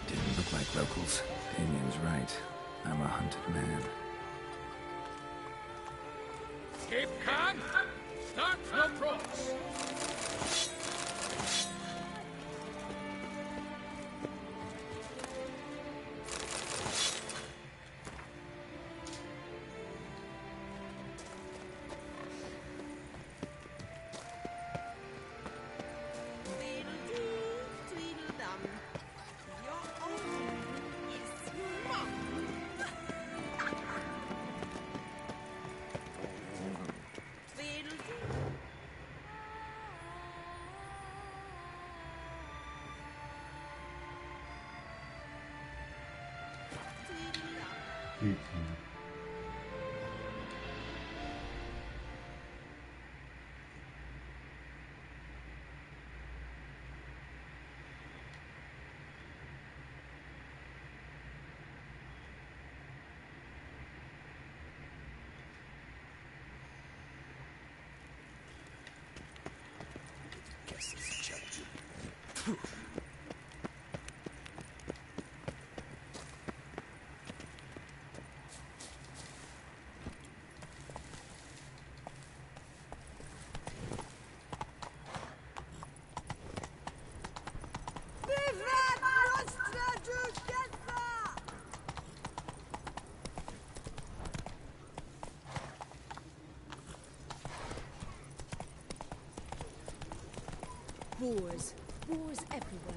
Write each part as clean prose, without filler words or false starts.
Didn't look like locals. Damien's right. I'm a hunted man. Keep calm. Start no props. Boars. Boars everywhere.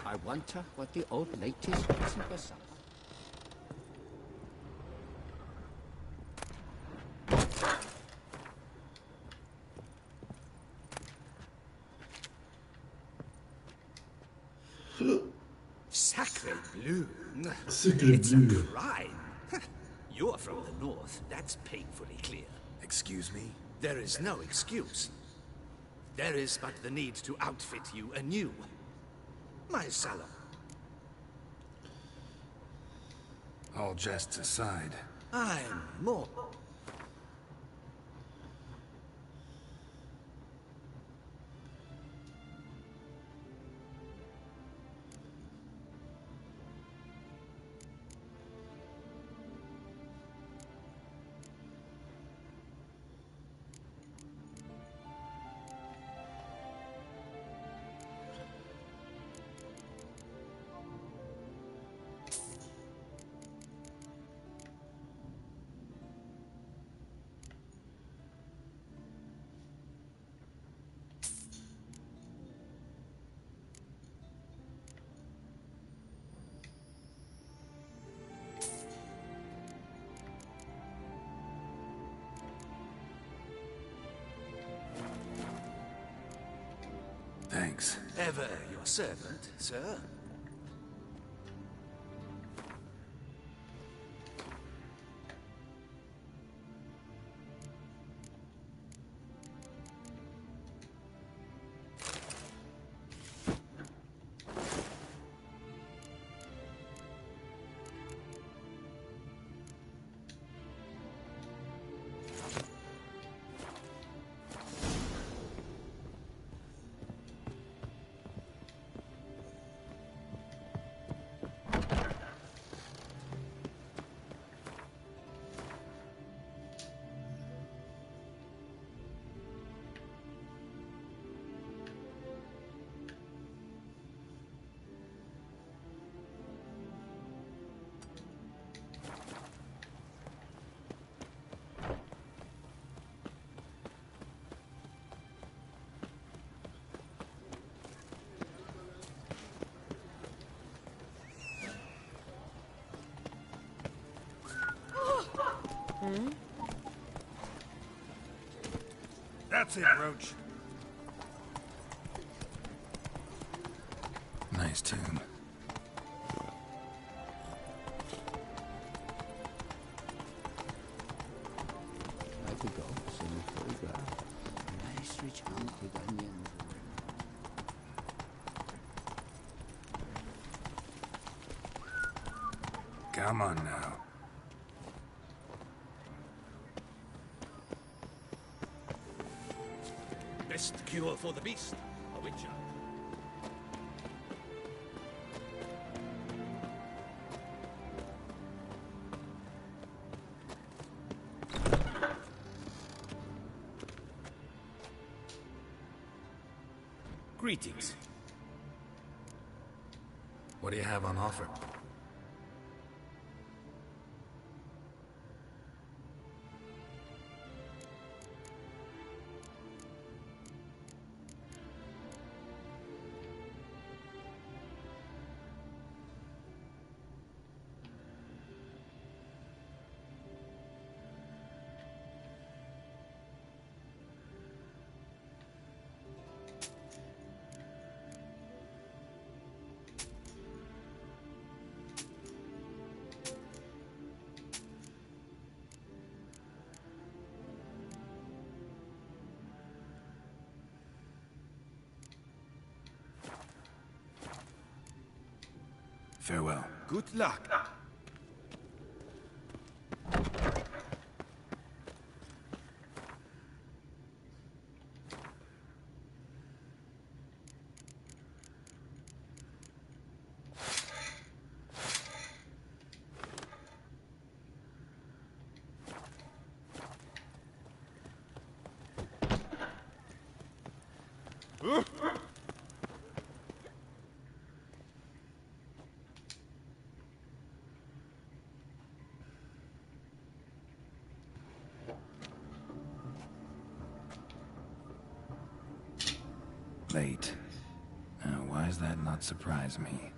I wonder what the old lady's fixing for supper. Sacre bleu. Sacre It's a bleu. crime. You're from the north. That's painfully clear. Excuse me? There is no excuse. There is but the need to outfit you anew. My salon. All jests aside. I'm more... Thanks. Ever your servant, sir. That's it, Roach. Nice tune. Like the goats in the photograph. Nice rich hunt with onions. Come on now. Best cure for the beast, a witcher. Greetings. What do you have on offer? Farewell. Good luck. Late. Why does that not surprise me?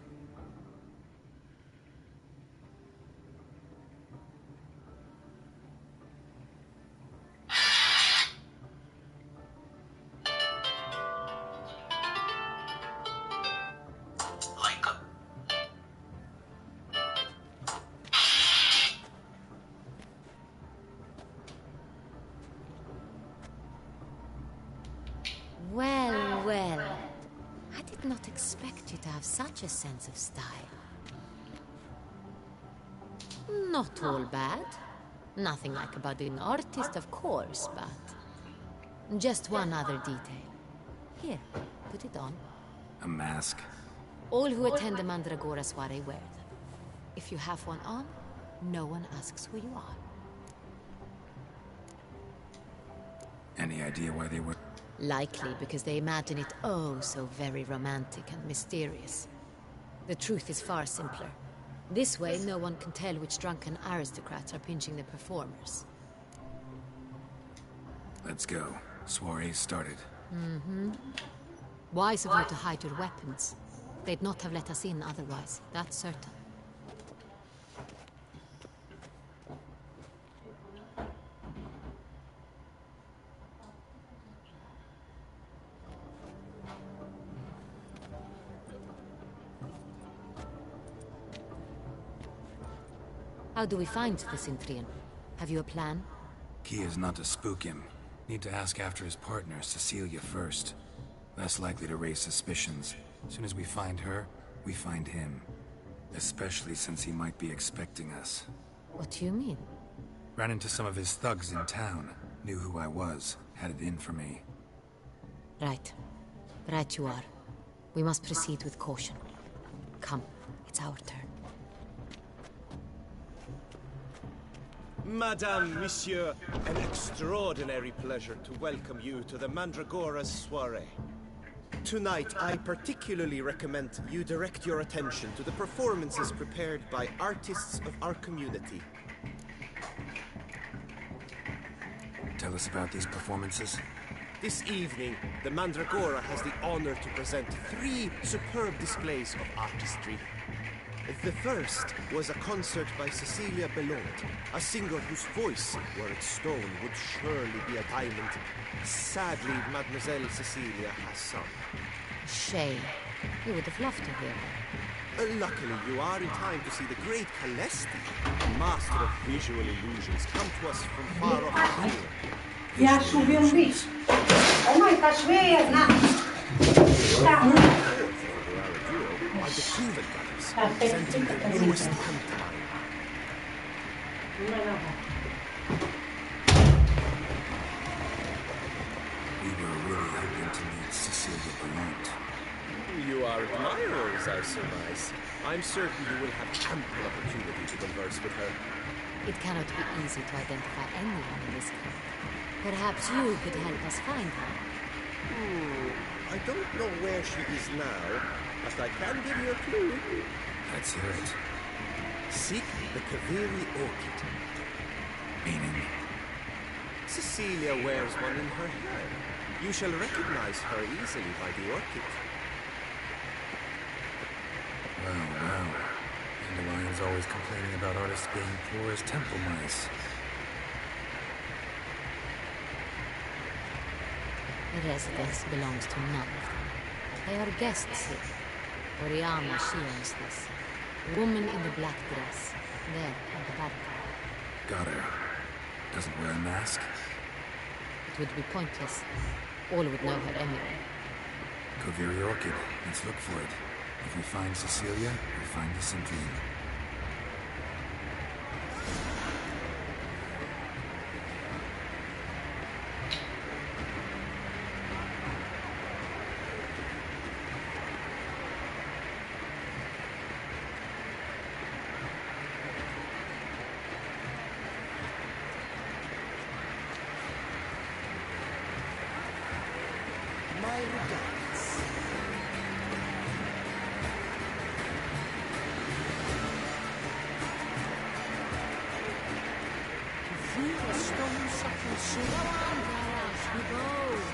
Well, well. I did not expect you to have such a sense of style. Not all bad. Nothing like a budding artist, of course, but... just one other detail. Here, put it on. A mask? All who attend the Mandragora soiree wear them. If you have one on, no one asks who you are. Any idea why they were... Likely because they imagine it oh so very romantic and mysterious. The truth is far simpler. This way, no one can tell which drunken aristocrats are pinching the performers. Let's go. Soiree started. Wise of you to hide your weapons. They'd not have let us in otherwise, that's certain. How do we find the Cintrian? Have you a plan? Key is not to spook him. Need to ask after his partner, Cecilia, first. Less likely to raise suspicions. As soon as we find her, we find him. Especially since he might be expecting us. What do you mean? Ran into some of his thugs in town. Knew who I was. Had it in for me. Right. Right you are. We must proceed with caution. Come, it's our turn. Madame, Monsieur, an extraordinary pleasure to welcome you to the Mandragora's soiree. Tonight, I particularly recommend you direct your attention to the performances prepared by artists of our community. Tell us about these performances. This evening, the Mandragora has the honor to present 3 superb displays of artistry. The first was a concert by Cecilia Bellot, a singer whose voice, were it stone, would surely be a diamond. Sadly, Mademoiselle Cecilia has sung. Shame. You would have loved to hear her. Luckily, you are in time to see the great Calesti, a master of visual illusions, come to us from far off here. Ja choveu um bicho. A mãe está cheia, Are the Cuban brothers, presenting their newest pantomime, Non è nata. We were really hoping to meet Cecilia Belmont. You are admirers, I surmise. I'm certain you will have ample opportunity to converse with her. It cannot be easy to identify anyone in this cult. Perhaps you could help us find her. I don't know where she is now, but I can give you a clue. Let's hear it. Seek the Kaviri orchid. Meaning? Cecilia wears one in her hair. You shall recognize her easily by the orchid. Well. Dandelion's always complaining about artists being poor as temple mice. The residence belongs to none of them. They are guests here. Oriana, she owns this. The woman in the black dress. There, on the balcony. Got her. Doesn't wear a mask? It would be pointless. All would know her anyway. Kaviri Orchid. Let's look for it. If we find Cecilia, we'll find the Centrine. My regards. Stone sucking soup. Go on, Garage, be bold.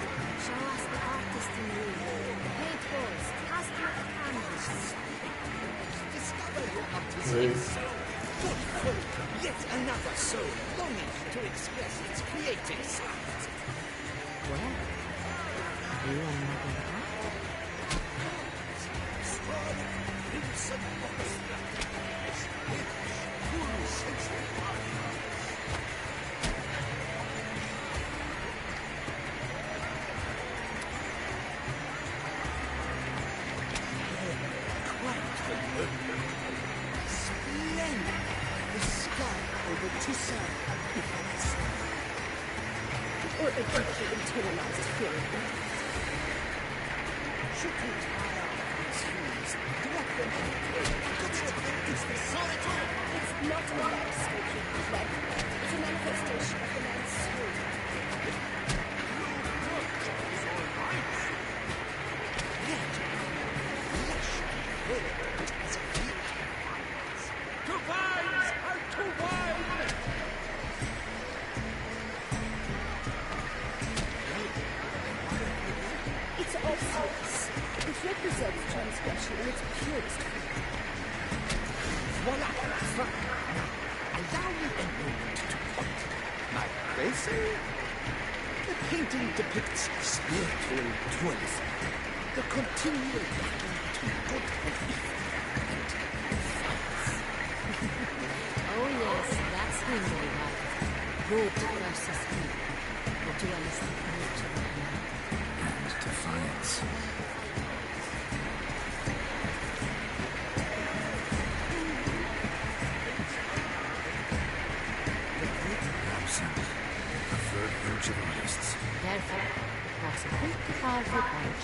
Show us the artist in you. The paint balls, cast with the canvas. Discover your artistic soul. Good folk, yet another soul longing to express its creative side. Well, you are not in that. Splendid! The sky over Tucson epiphanies. Or a deeply internalized fear of death. Should we tire of trees, direct them to the grave? It's the solitude! It's not a landscaping plan. It's a manifestation of the man's soul. It's obvious. It represents transgression in its purest form. Voila! Fine. Now, allow me a moment to point. Like they say, the painting depicts spiritual dualism. The continual battle between good and evil. Oh yes, that's him all right. Good versus evil. The dualistic nature of man. And defiance. Absent. Preferred image of artists. Careful. That's a pretty powerful punch.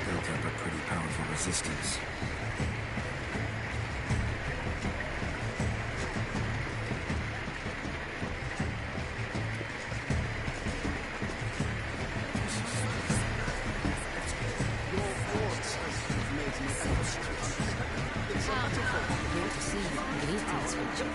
Built up a pretty powerful resistance. Here to see you. Greetings, Richard.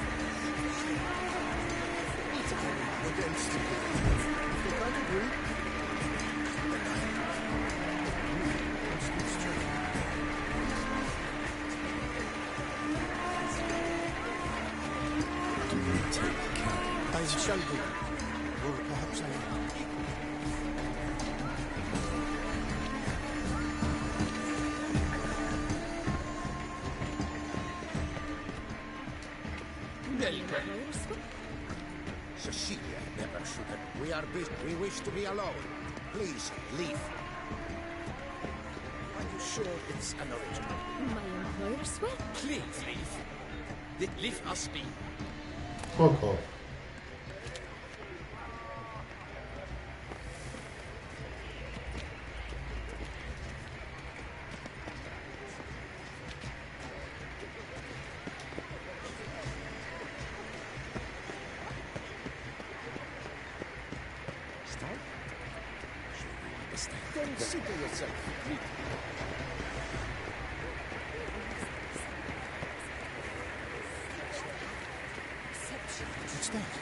Do we take care? I shall be. Or perhaps I am. Cecilia never should have. We are busy. We wish to be alone. Please, leave. Are you sure it's an original? My employer swear. Please leave. Leave us be. Spoko. Consider yourself free. What's that?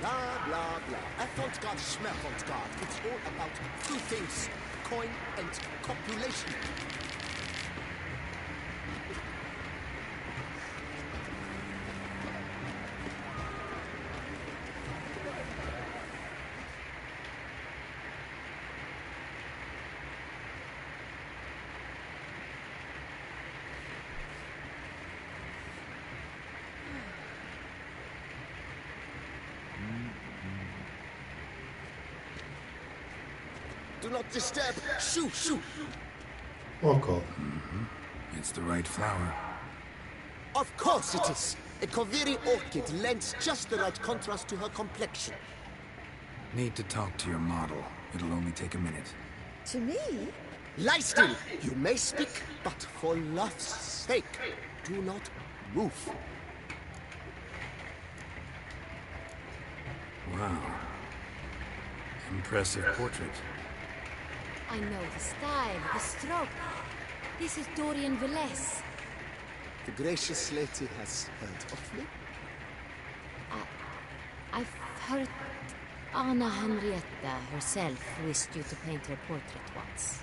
Blah, blah, blah. Avant-garde, schmavant-garde. It's all about two things. Coin and copulation. Do not disturb. Shoo, shoo. Oko. It's the right flower. Of course it is. A Koviri orchid lends just the right contrast to her complexion. Need to talk to your model. It'll only take a minute. To me? Lie still. You may speak, but for love's sake, do not move. Wow. Impressive portrait. I know the style, the stroke. This is Dorian Velez. The gracious lady has heard of me. I've heard Anna Henrietta herself wished you to paint her portrait once.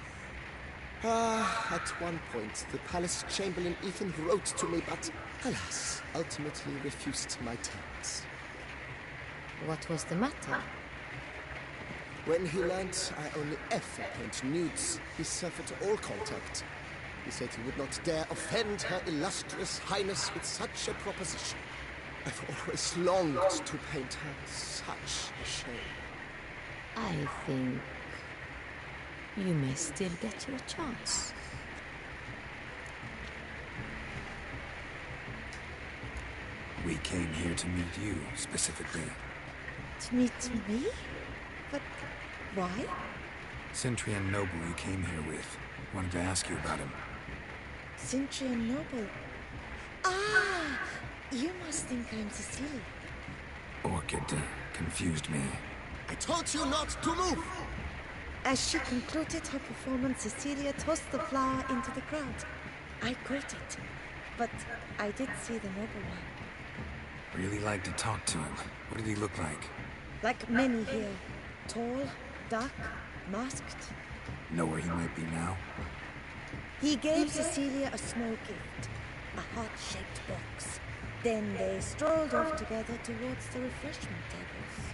At one point, the palace chamberlain even wrote to me, but alas, ultimately refused my terms. What was the matter? When he learned I only ever paint nudes, he suffered all contact. He said he would not dare offend her illustrious highness with such a proposition. I've always longed to paint her. Such a shame. I think you may still get your chance. We came here to meet you, specifically. To meet me? But why? Centrian noble you came here with. Wanted to ask you about him. Centrian noble. Ah! You must think I'm Cecilia. Orchid confused me. I told you not to move! As she concluded her performance, Cecilia tossed the flower into the crowd. I caught it, but I did see the noble one. Really like to talk to him. What did he look like? Like many here. Tall, dark, masked. Know where he might be now? He gave Cecilia a small gift, a heart-shaped box. Then they strolled off together towards the refreshment tables.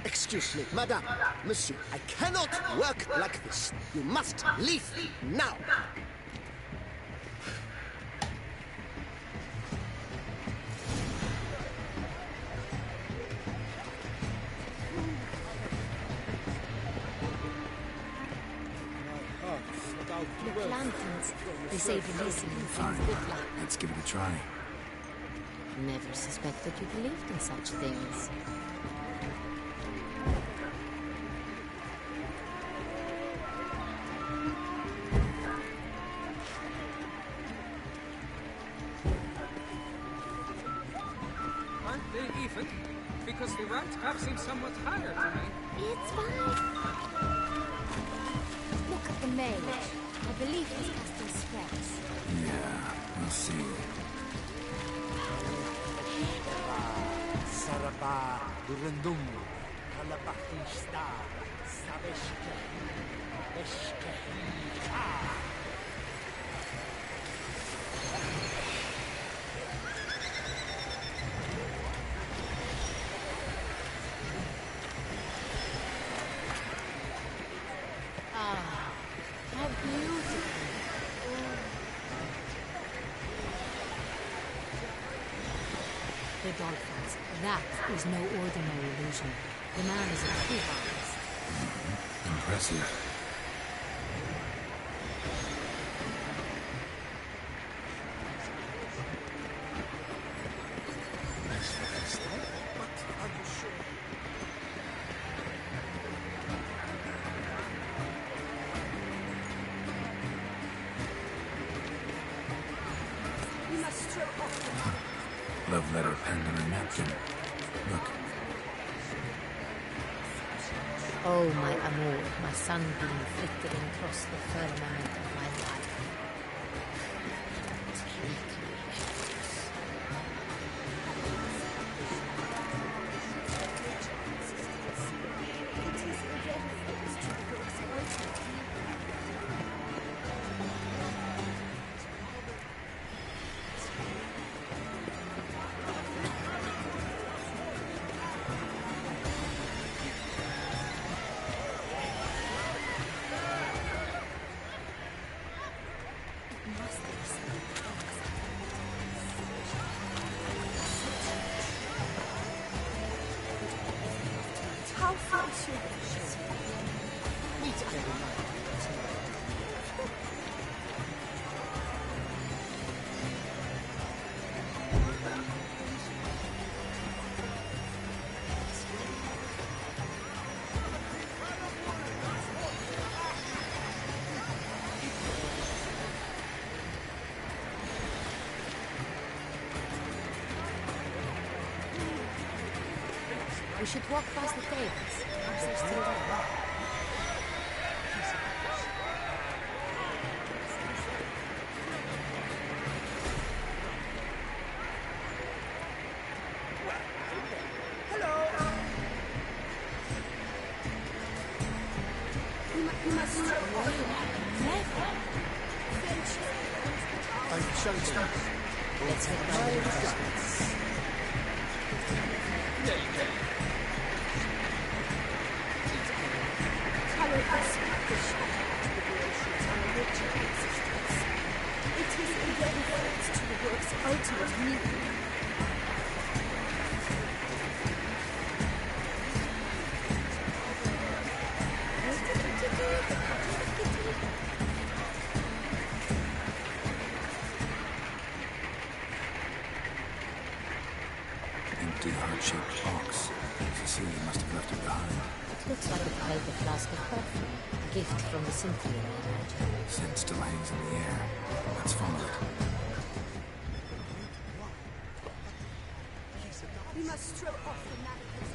Excuse me, madame, monsieur, I cannot work like this. You must leave now. Lanterns, they say the listening Fine. brings good luck. Let's give it a try. Never suspected you believed in such things. Aren't they even? Because the right half seems somewhat higher to me. It's fine. Look at the mage. I believe he's casting spells. Yeah, we'll see. Saraba, Durandum, Kalabahista, Saveshka, Beshka, Ah, how beautiful. The dolphins. That is no ordinary illusion. The man is a true artist. Impressive. Love letter penned on a napkin. Look. Oh, my amour, my sunbeam flickering across the firmament of my life. How far should We should walk past the tables. Perhaps they're still there. You must never. I shall stop. Let's head down to the house. Follow us with the shadow to the ocean's unoriginal existence. It is a reference to the work's ultimate meaning. Empty heart-shaped box. Cecilia must have left it behind. It looks like it held a flask of perfume. A gift from the symphony, I imagine. Scent still hangs in the air. Let's follow it. We must throw off the manacles.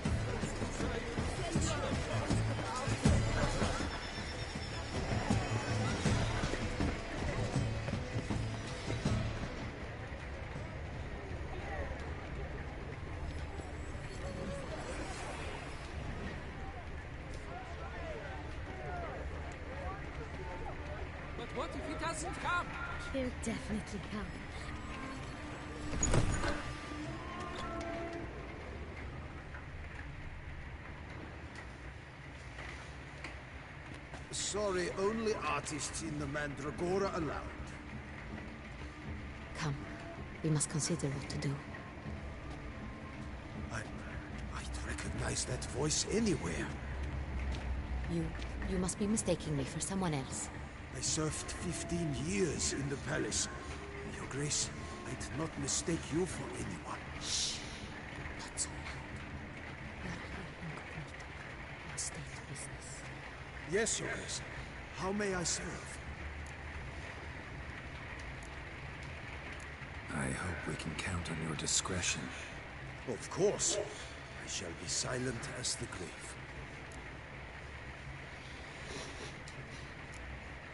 But what if he doesn't come? He'll definitely come. Sorry, only artists in the Mandragora allowed. Come. We must consider what to do. I'd recognize that voice anywhere. You must be mistaking me for someone else. I served 15 years in the palace. Your Grace, I'd not mistake you for anyone. Shh. Not so loud. We are here incognito. On state business. Yes, Your Grace. How may I serve? I hope we can count on your discretion. Of course. I shall be silent as the grave.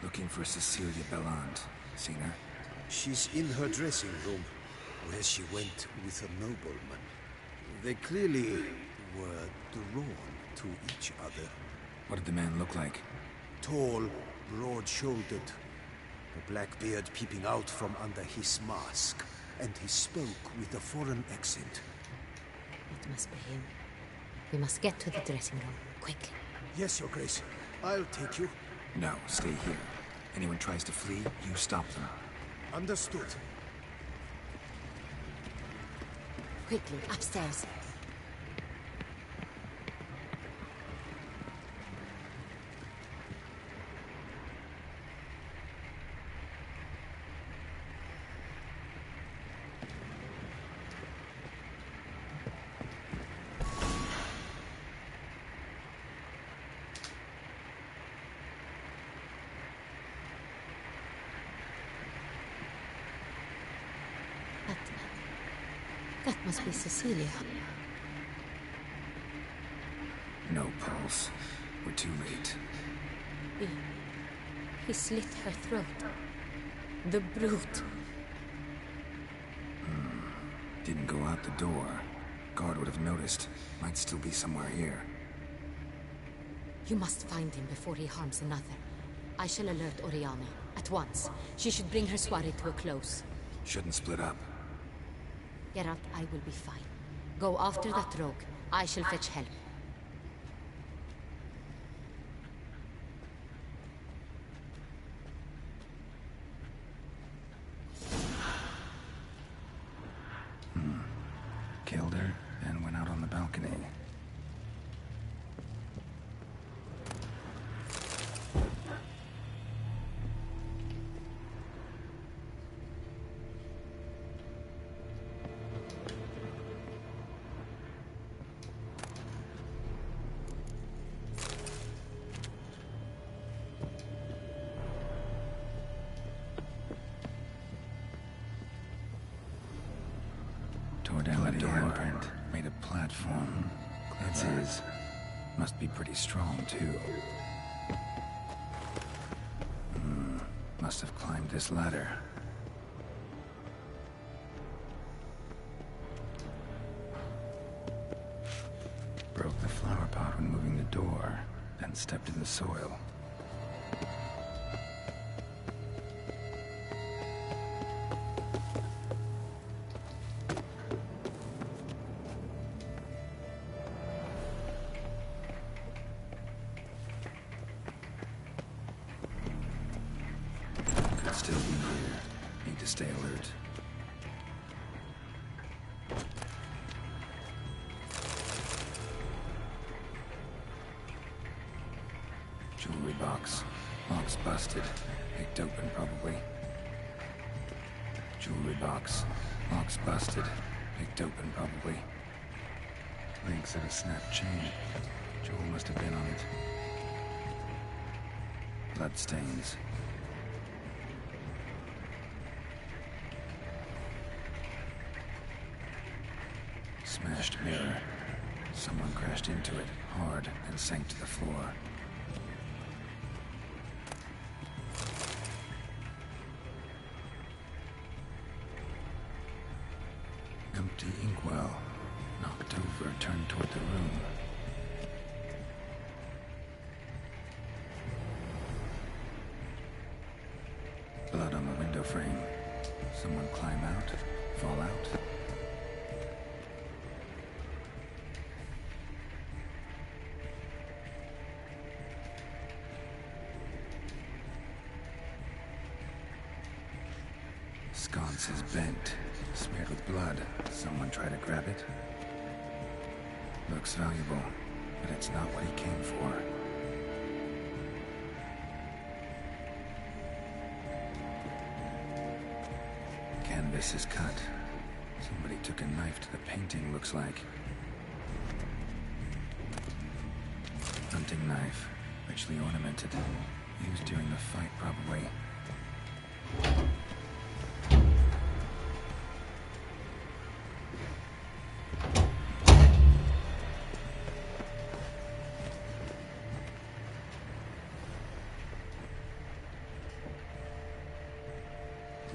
Looking for Cecilia Belland. Seen her? She's in her dressing room, where she went with a nobleman. They clearly were drawn to each other. What did the man look like? Tall, broad-shouldered, a black beard peeping out from under his mask, and he spoke with a foreign accent. It must be him. We must get to the dressing room, quickly. Yes, Your Grace. I'll take you. No, stay here. Anyone tries to flee, you stop them. Understood. Quickly, upstairs. That must be Cecilia. No pulse. We're too late. He slit her throat. The brute. Didn't go out the door. Guard would have noticed. Might still be somewhere here. You must find him before he harms another. I shall alert Oriana. At once. She should bring her soirée to a close. Shouldn't split up. Geralt, I will be fine. Go after that rogue. I shall fetch help. Killed her, and went out on the balcony. Tore down the door and made a platform. That's his. Must be pretty strong, too. Must have climbed this ladder. Broke the flower pot when moving the door, then stepped in the soil. Could still be here. Need to stay alert. Jewelry box. Lock's busted. Picked open, probably. Jewelry box. Lock's busted. Picked open, probably. Links at a snap chain. Jewel must have been on it. Blood stains. Smashed mirror. Someone crashed into it, hard, and sank to the floor. Empty inkwell. Knocked over, turned toward the room. Blood on the window frame. Someone climb out, fall out. Sconce is bent, smeared with blood. Someone try to grab it? Looks valuable, but it's not what he came for. Canvas is cut. Somebody took a knife to the painting, looks like. Hunting knife, richly ornamented. Used during the fight, probably.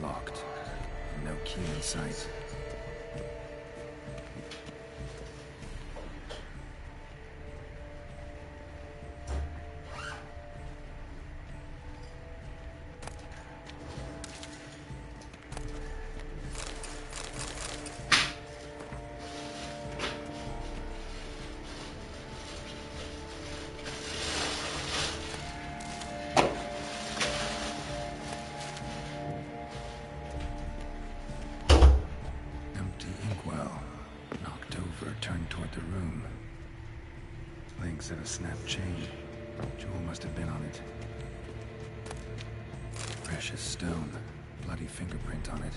Locked. No key in sight. Turned toward the room. Links at a snap chain. Jewel must have been on it. Precious stone. Bloody fingerprint on it.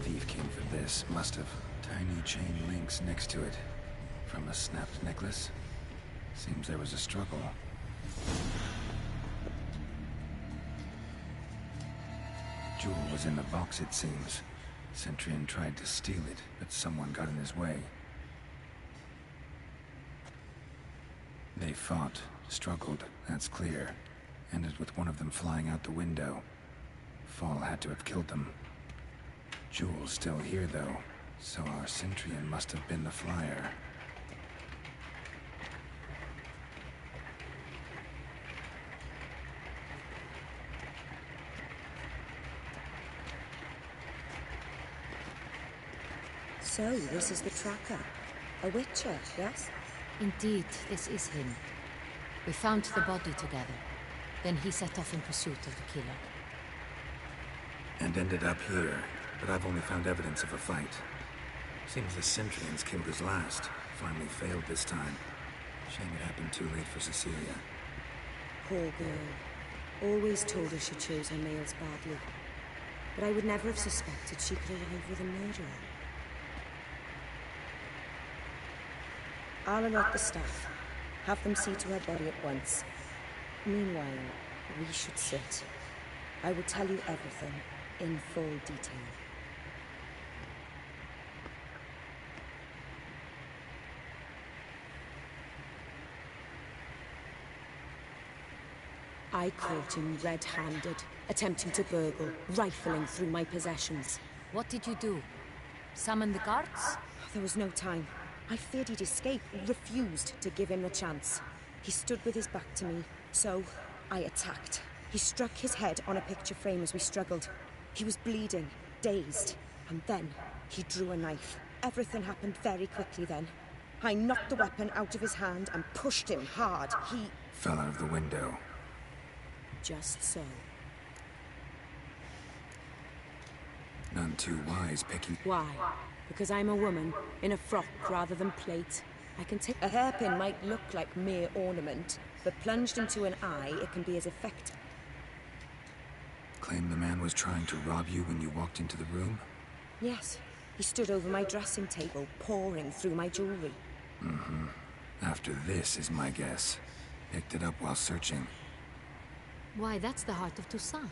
Thief came for this. Must have. Tiny chain links next to it. From a snapped necklace. Seems there was a struggle. Jewel was in the box, it seems. Centurion tried to steal it, but someone got in his way. They fought, struggled, that's clear. Ended with one of them flying out the window. Fall had to have killed them. Jewel's still here, though, so our Centurion must have been the flyer. So, this is the tracker. A witcher, yes? Indeed, this is him. We found the body together. Then he set off in pursuit of the killer. And ended up here, but I've only found evidence of a fight. Seems the Centurions killed his last. Finally failed this time. Shame it happened too late for Cecilia. Poor girl. Always told her she chose her males badly. But I would never have suspected she could arrive with a murderer. I'll alert the staff. Have them see to her body at once. Meanwhile, we should sit. I will tell you everything, in full detail. I caught him red-handed, attempting to burgle, rifling through my possessions. What did you do? Summon the guards? There was no time. I feared he'd escape, refused to give him the chance. He stood with his back to me, so I attacked. He struck his head on a picture frame as we struggled. He was bleeding, dazed, and then he drew a knife. Everything happened very quickly then. I knocked the weapon out of his hand and pushed him hard. He fell out of the window. Just so. None too wise picking... Why? Because I'm a woman, in a frock rather than plate. I can take... A hairpin might look like mere ornament, but plunged into an eye, it can be as effective. Claim the man was trying to rob you when you walked into the room? Yes. He stood over my dressing table, pouring through my jewelry. Mm-hmm. After this is my guess. Picked it up while searching. Why, that's the heart of Toussaint.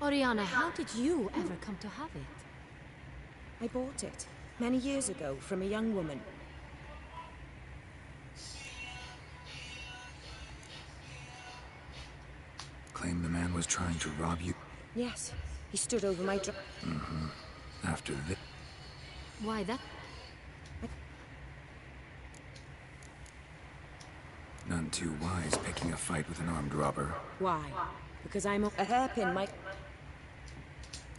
Oriana, how did you ever come to have it? I bought it, many years ago, from a young woman. Claim the man was trying to rob you? Yes. He stood over my Mm-hmm. After this... Why, that... None too wise picking a fight with an armed robber. Why? Because I'm a hairpin might...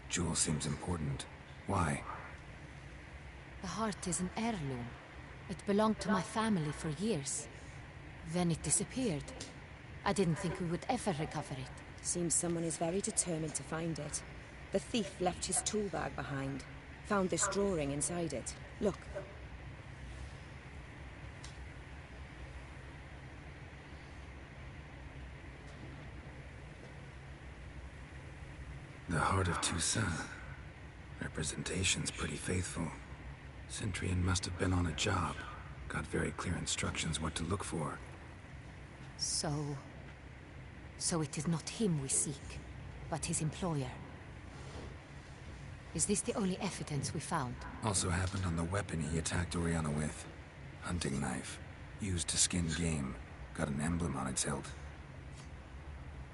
Jewel seems important. Why? The heart is an heirloom. It belonged to my family for years. Then it disappeared. I didn't think we would ever recover it. Seems someone is very determined to find it. The thief left his tool bag behind. Found this drawing inside it. Look. The heart of Toussaint. Representation's pretty faithful. Centurion must have been on a job. Got very clear instructions what to look for. So it is not him we seek, but his employer. Is this the only evidence we found? Also happened on the weapon he attacked Oriana with. Hunting knife. Used to skin game. Got an emblem on its hilt.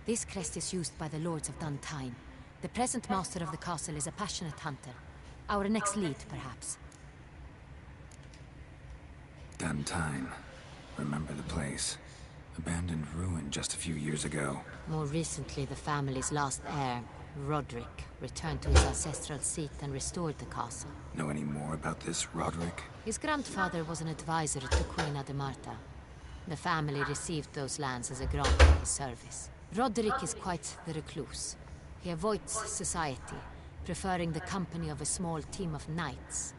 This crest is used by the Lords of Duntine. The present master of the castle is a passionate hunter. Our next lead, perhaps. Duntine. Remember the place. Abandoned ruin just a few years ago. More recently, the family's last heir, Roderick, returned to his ancestral seat and restored the castle. Know any more about this Roderick? His grandfather was an advisor to Queen Ademarta. The family received those lands as a grant for his service. Roderick is quite the recluse. He avoids society, preferring the company of a small team of knights.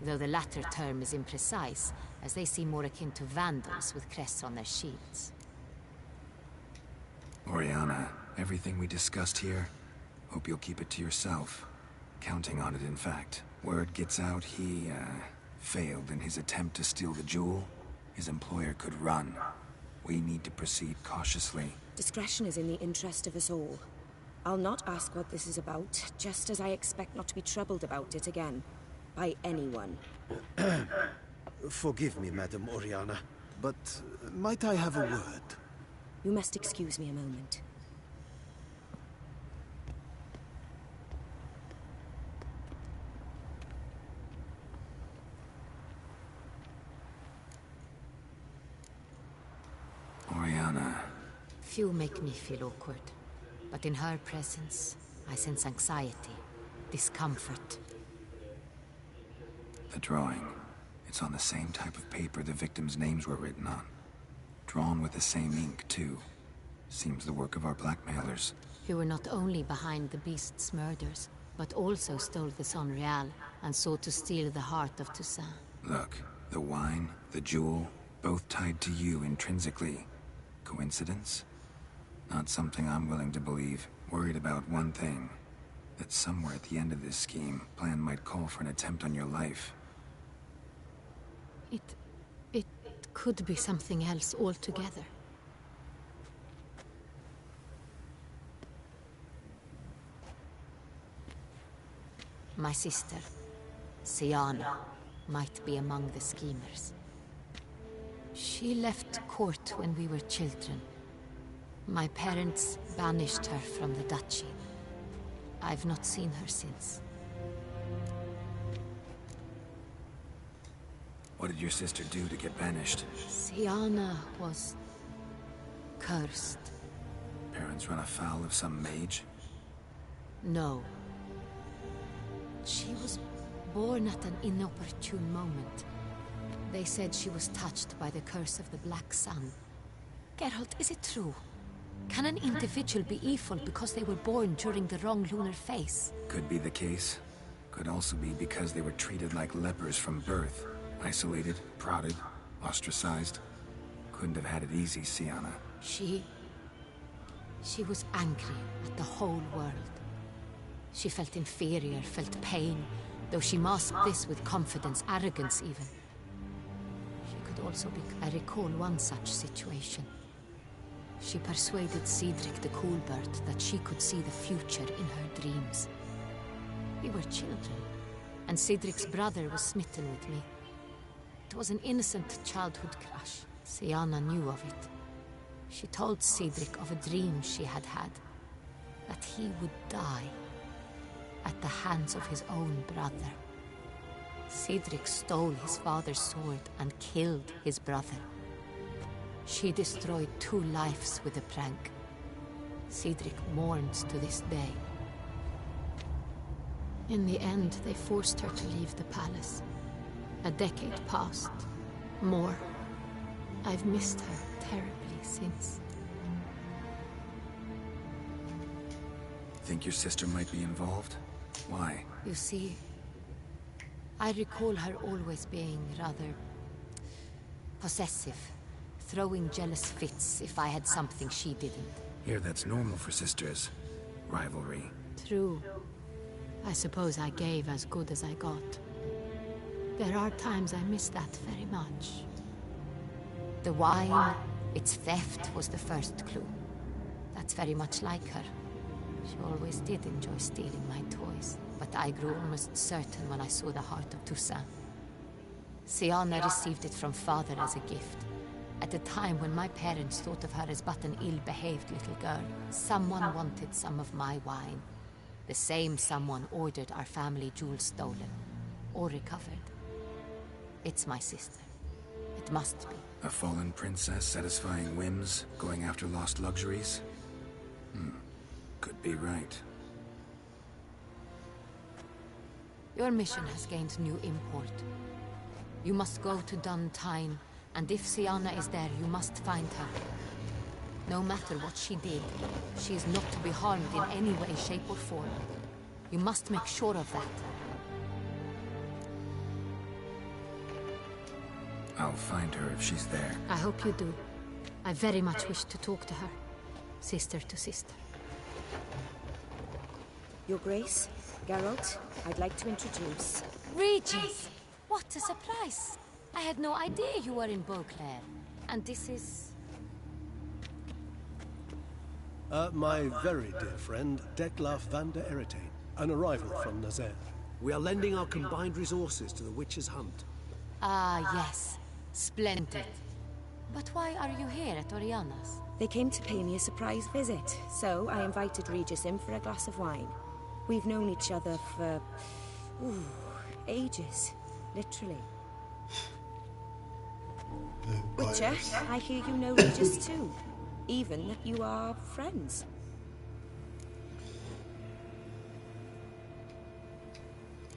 Though the latter term is imprecise, as they seem more akin to vandals with crests on their shields. Oriana, everything we discussed here, hope you'll keep it to yourself. Counting on it, in fact. Word gets out he, failed in his attempt to steal the jewel. His employer could run. We need to proceed cautiously. Discretion is in the interest of us all. I'll not ask what this is about, just as I expect not to be troubled about it again. By anyone. Forgive me, Madam Oriana, but might I have a word? You must excuse me a moment. Oriana. Few make me feel awkward, but in her presence, I sense anxiety, discomfort. The drawing. It's on the same type of paper the victims' names were written on. Drawn with the same ink, too. Seems the work of our blackmailers. Who were not only behind the beast's murders, but also stole the Son Real and sought to steal the heart of Toussaint. Look, the wine, the jewel, both tied to you intrinsically. Coincidence? Not something I'm willing to believe. Worried about one thing. That somewhere at the end of this scheme, plan might call for an attempt on your life. It could be something else altogether. My sister, Siana, might be among the schemers. She left court when we were children. My parents banished her from the duchy. I've not seen her since. What did your sister do to get banished? Siana was cursed. Parents run afoul of some mage? No. She was born at an inopportune moment. They said she was touched by the curse of the Black Sun. Geralt, is it true? Can an individual be evil because they were born during the wrong lunar phase? Could be the case. Could also be because they were treated like lepers from birth. Isolated, prodded, ostracized. Couldn't have had it easy, Siana. She was angry at the whole world. She felt inferior, felt pain, though she masked this with confidence, arrogance even. She could also be... I recall one such situation. She persuaded Cedric the Coolbird that she could see the future in her dreams. We were children, and Cedric's brother was smitten with me. It was an innocent childhood crush. Siana knew of it. She told Cedric of a dream she had had, that he would die at the hands of his own brother. Cedric stole his father's sword and killed his brother. She destroyed 2 lives with a prank. Cedric mourns to this day. In the end, they forced her to leave the palace. A decade passed. More. I've missed her terribly since. Think your sister might be involved? Why? You see, I recall her always being rather possessive, throwing jealous fits if I had something she didn't. Here, that's normal for sisters. Rivalry. True. I suppose I gave as good as I got. There are times I miss that very much. The wine, its theft was the first clue. That's very much like her. She always did enjoy stealing my toys, but I grew almost certain when I saw the heart of Toussaint. Siana received it from father as a gift. At a time when my parents thought of her as but an ill-behaved little girl, someone wanted some of my wine. The same someone ordered our family jewels stolen, or recovered. It's my sister. It must be. A fallen princess satisfying whims, going after lost luxuries? Could be right. Your mission has gained new import. You must go to Duntine, and if Siana is there, you must find her. No matter what she did, she is not to be harmed in any way, shape, or form. You must make sure of that. I'll find her if she's there. I hope you do. I very much wish to talk to her. Sister to sister. Your Grace, Geralt, I'd like to introduce... Regis! What a surprise! I had no idea you were in Beauclair. And this is... My very dear friend, Detlaf van der Eretain, an arrival from Nazaire. We are lending our combined resources to the Witch's Hunt. Ah, yes. Splendid. But why are you here at Oriana's? They came to pay me a surprise visit, so I invited Regis in for a glass of wine. We've known each other for... ages. Literally. Witcher, I hear you know Regis too. Even that you are friends.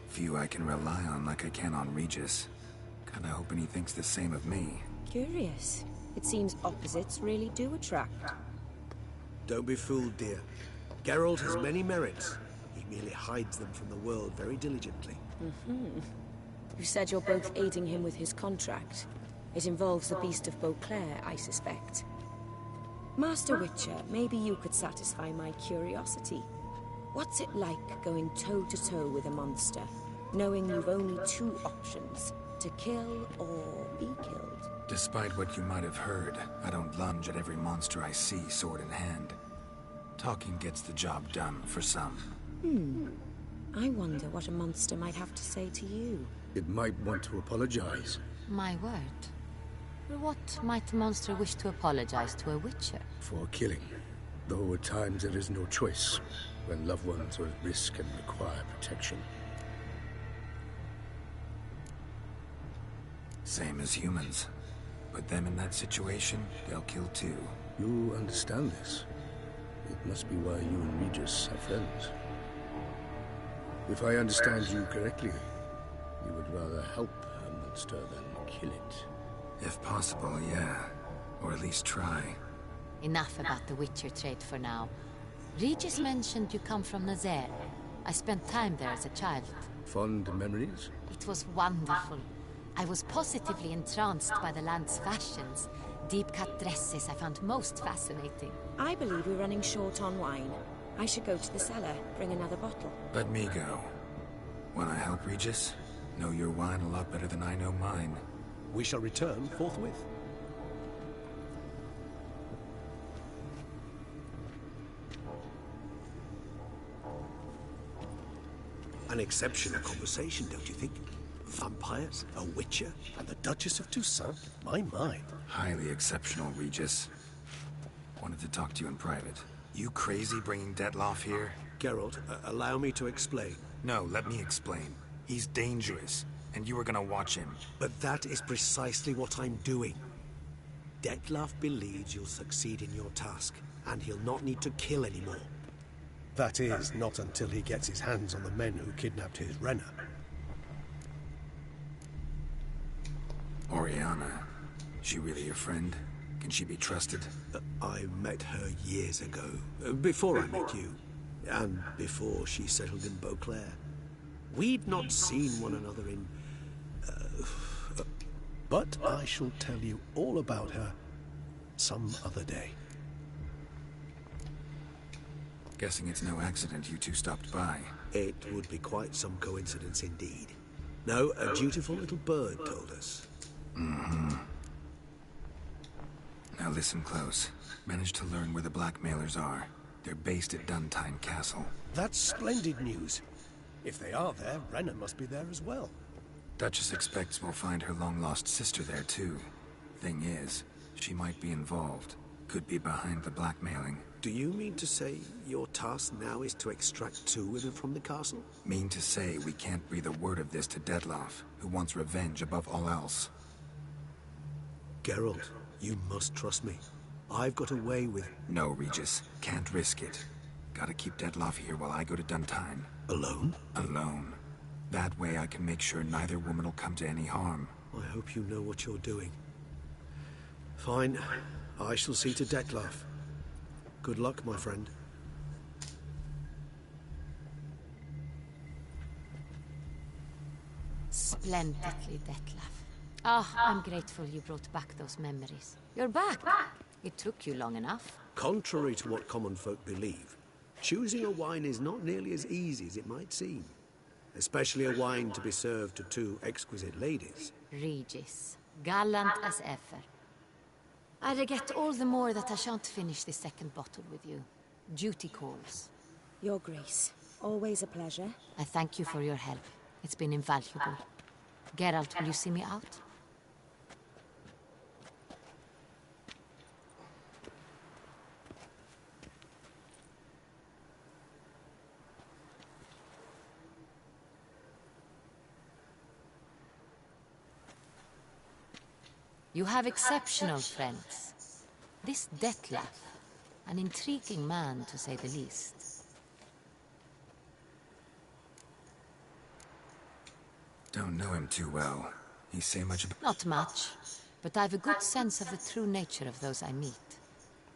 Few I can rely on like I can on Regis. Kinda hoping he thinks the same of me. Curious. It seems opposites really do attract. Don't be fooled, dear. Geralt has many merits. He merely hides them from the world very diligently. You said you're both aiding him with his contract. It involves the Beast of Beauclair, I suspect. Master Witcher, maybe you could satisfy my curiosity. What's it like going toe-to-toe with a monster, knowing you've only two options, to kill or be killed? Despite what you might have heard, I don't lunge at every monster I see sword in hand. Talking gets the job done for some. I wonder what a monster might have to say to you. It might want to apologize. My word. What might a monster wish to apologize to a witcher? For killing. Though at times there is no choice, when loved ones are at risk and require protection. Same as humans. Put them in that situation, they'll kill too. You understand this. It must be why you and Regis are friends. If I understand you correctly, you would rather help a monster than kill it. If possible, yeah. Or at least try. Enough about the Witcher trade for now. Regis mentioned you come from Nazaire. I spent time there as a child. Fond memories? It was wonderful. I was positively entranced by the land's fashions. Deep-cut dresses I found most fascinating. I believe we're running short on wine. I should go to the cellar, bring another bottle. Let me go. Wanna help, Regis? Know your wine a lot better than I know mine. We shall return forthwith. An exceptional conversation, don't you think? Vampires, a witcher, And the Duchess of Toussaint? My. Highly exceptional, Regis. Wanted to talk to you in private. You crazy bringing Detloff here? Geralt, allow me to explain. No, let me explain. He's dangerous, and you were gonna watch him. But that is precisely what I'm doing. Detloff believes you'll succeed in your task, and he'll not need to kill anymore. That is, not until he gets his hands on the men who kidnapped his Renna. Oriana. She really your friend? Can she be trusted? I met her years ago, before I met you, and before she settled in Beauclair. We'd not seen one another in... But I shall tell you all about her some other day. Guessing it's no accident you two stopped by. It would be quite some coincidence indeed. No, a dutiful little bird told us. Now listen close. Managed to learn where the blackmailers are. They're based at Duntine Castle. That's splendid news. If they are there, Renna must be there as well. Duchess expects we'll find her long-lost sister there too. Thing is, she might be involved. Could be behind the blackmailing. Do you mean to say your task now is to extract two women from the castle? Mean to say we can't breathe a word of this to Detloff, who wants revenge above all else. Geralt, you must trust me. I've got away with... No, Regis. Can't risk it. Gotta keep Detloff here while I go to Duntine. Alone? Alone. That way I can make sure neither woman will come to any harm. I hope you know what you're doing. Fine. I shall see to Detloff. Good luck, my friend. Splendidly, Detlaff. I'm grateful you brought back those memories. You're back. It took you long enough. Contrary to what common folk believe, choosing a wine is not nearly as easy as it might seem. Especially a wine to be served to two exquisite ladies. Regis, gallant as ever. I regret all the more that I shan't finish this second bottle with you. Duty calls. Your Grace, always a pleasure. I thank you for your help. It's been invaluable. Geralt, will you see me out? You have exceptional friends. This Detlef, an intriguing man to say the least. Don't know him too well. He say much about... Not much, but I've a good sense of the true nature of those I meet.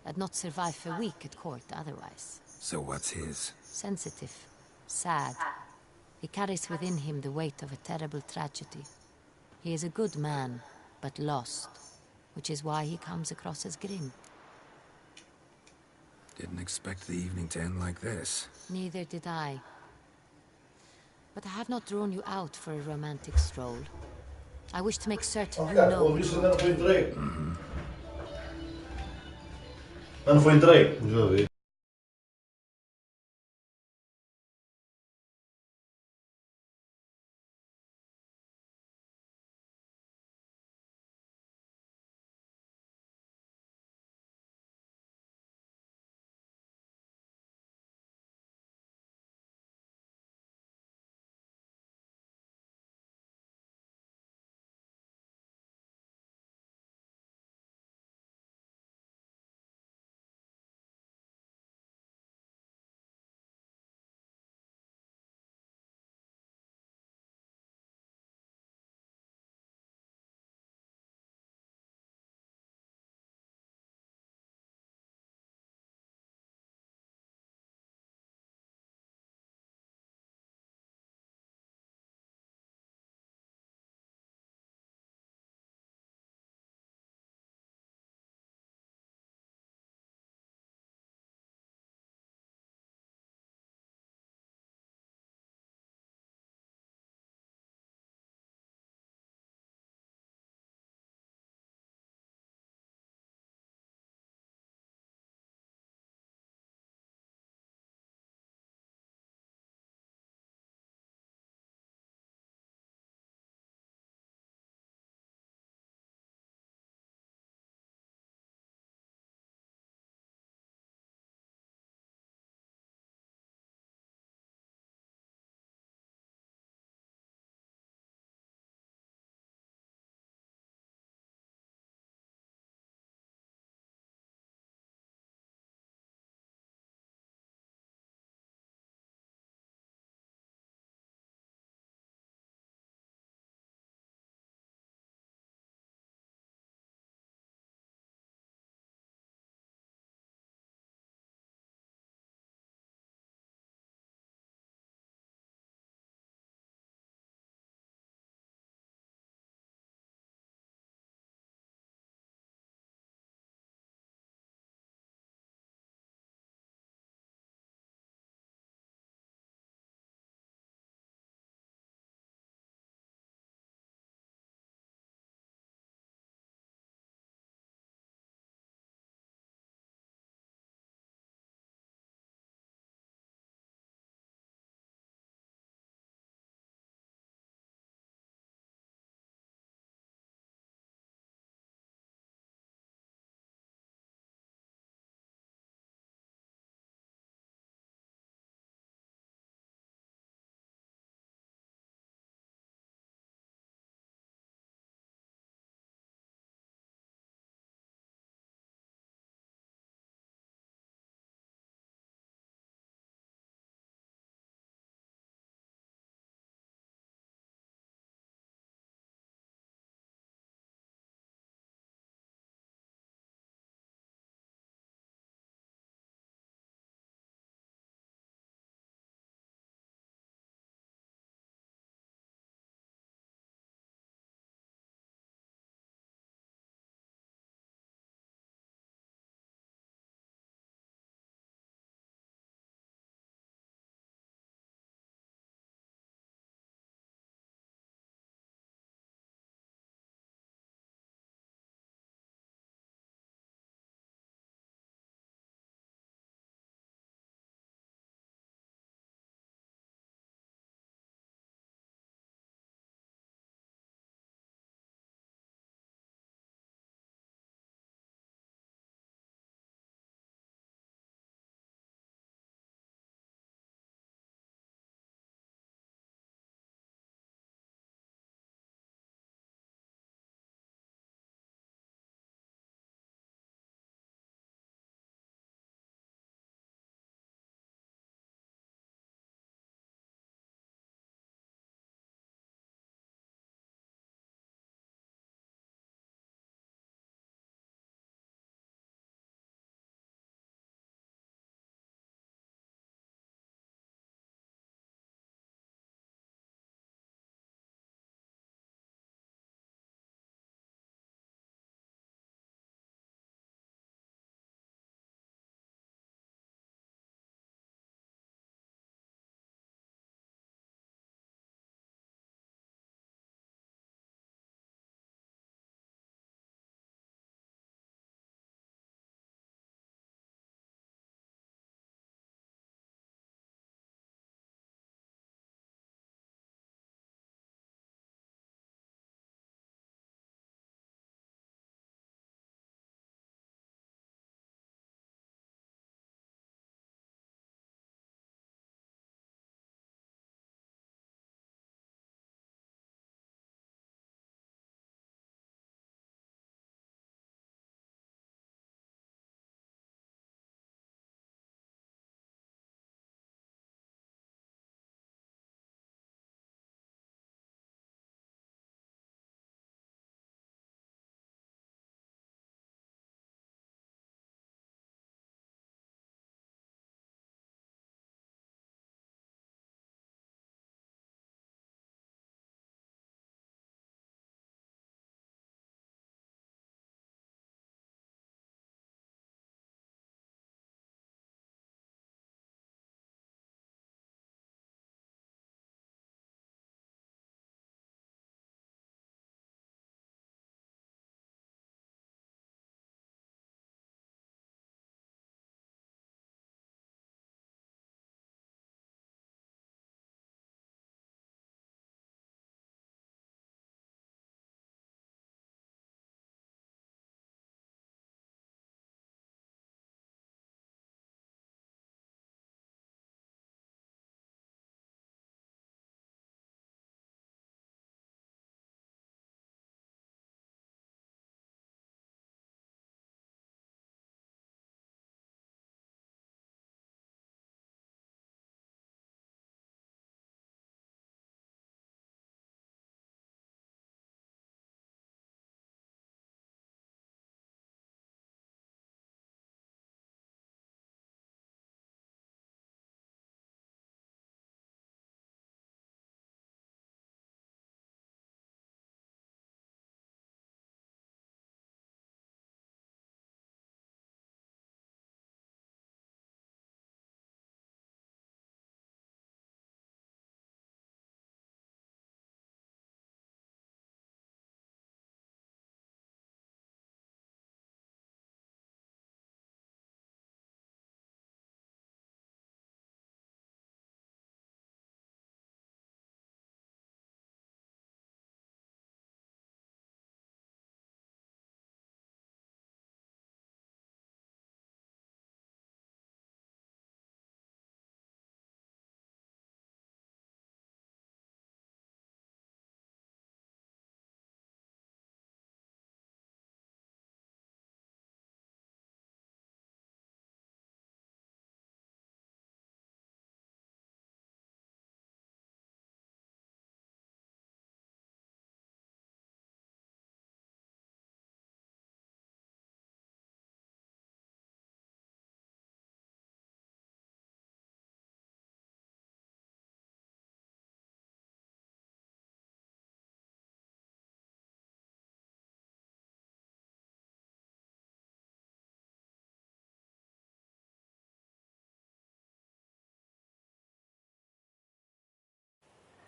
I'd not survive for a week at court otherwise. So what's his? Sensitive, sad. He carries within him the weight of a terrible tragedy. He is a good man, but lost, which is why he comes across as grim. Didn't expect the evening to end like this. Neither did I. But I have not drawn you out for a romantic stroll. I wish to make certain you know what you want to do. Não foi entregue? Já vi.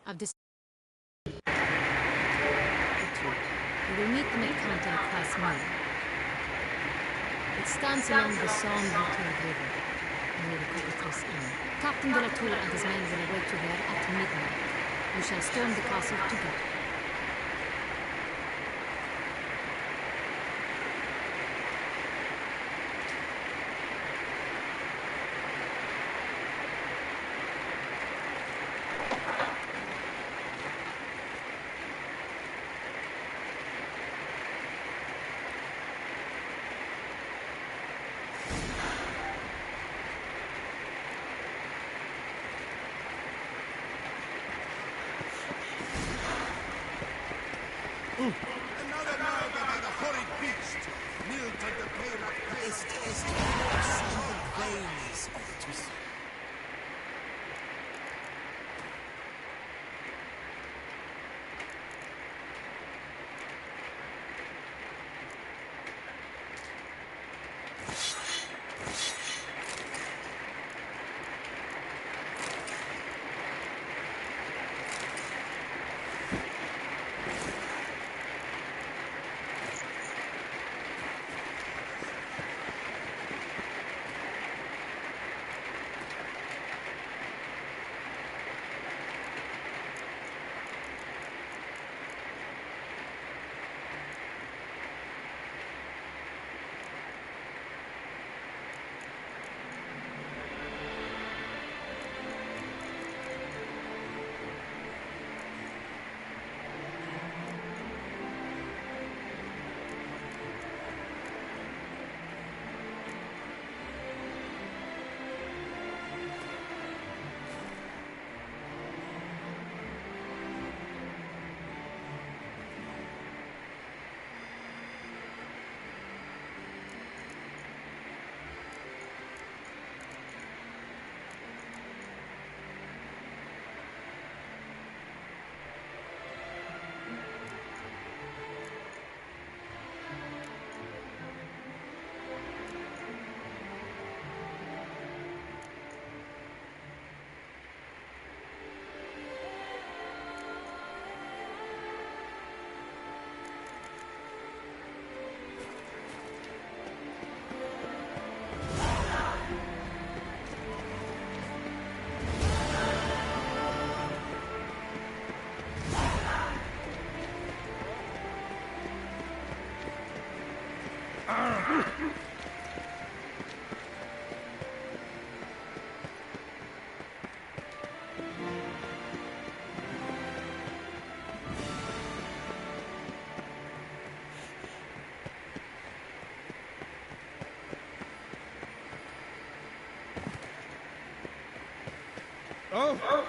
I've decided. We will meet them at County Cross Mill. It stands along the Somme-Latour River, near the Cockatous Inn. Captain de la Tour and his men will await you there at midnight. You shall storm the castle together. Another murder by the horrid beast! Milton the Paylock Pest is veins of to see. Oh!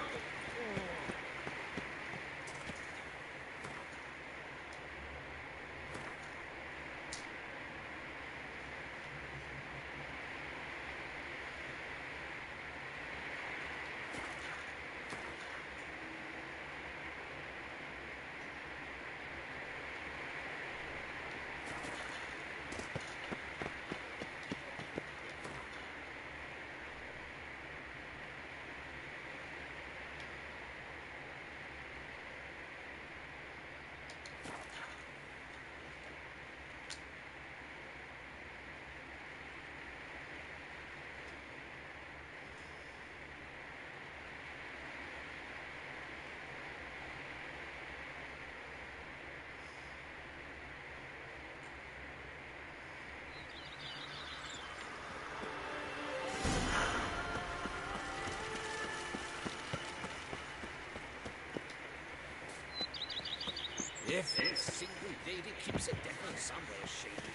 Every single lady keeps a devil somewhere shady.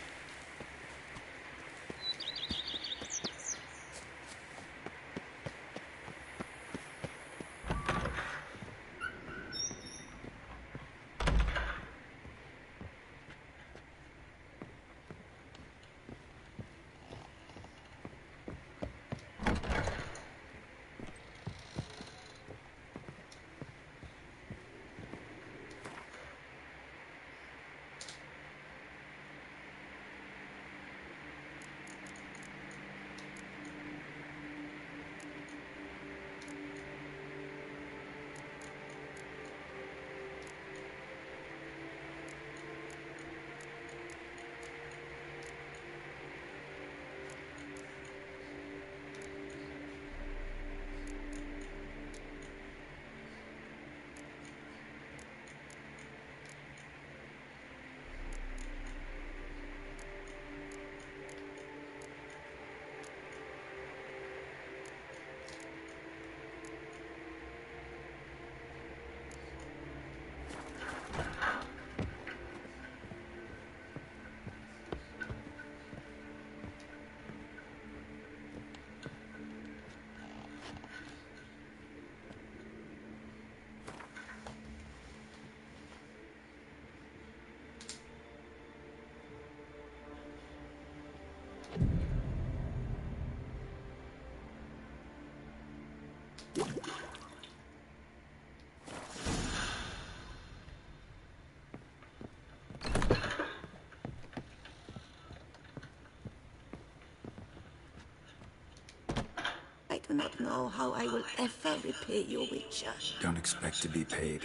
do not know how I will ever repay you, Witcher. Don't expect to be paid.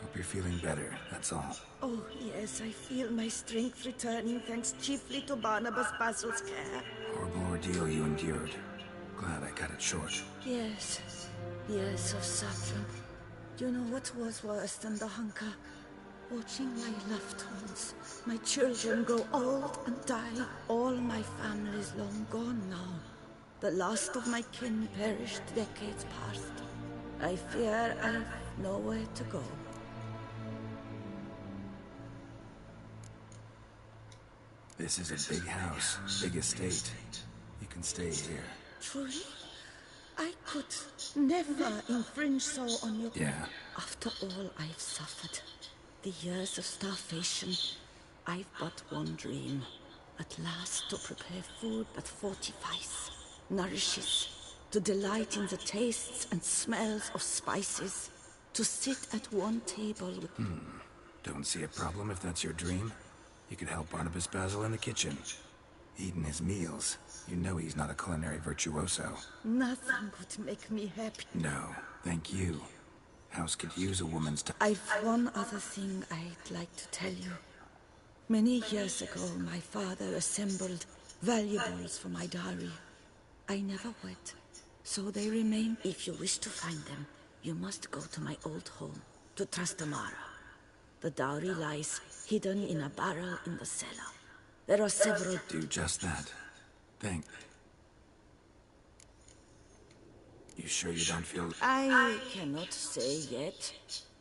Hope you're feeling better, that's all. Oh, yes, I feel my strength returning thanks chiefly to Barnabas Basil's care. Horrible ordeal you endured. Glad I cut it short. Yes, years of suffering. You know what was worse than the hunger? Watching my loved ones, my children grow old and die. All my family is long gone now. The last of my kin perished decades past. I fear I've nowhere to go. This is a big house, big estate. You can stay here. Truly? I could never infringe so on you. Yeah. After all I've suffered, the years of starvation, I've but one dream. At last to prepare food that fortifies, nourishes, to delight in the tastes and smells of spices, to sit at one table with... Don't see a problem if that's your dream. You could help Barnabas Basil in the kitchen. Eating his meals. You know he's not a culinary virtuoso. Nothing could make me happy. No, thank you. House could use a woman's time. I've one other thing I'd like to tell you. Many years ago, my father assembled valuables for my dowry. I never went, so they remain. If you wish to find them, you must go to my old home, to Trastamara. The dowry lies hidden in a barrel in the cellar. There are several... Do just that. Thank... You sure you don't feel... I cannot say yet.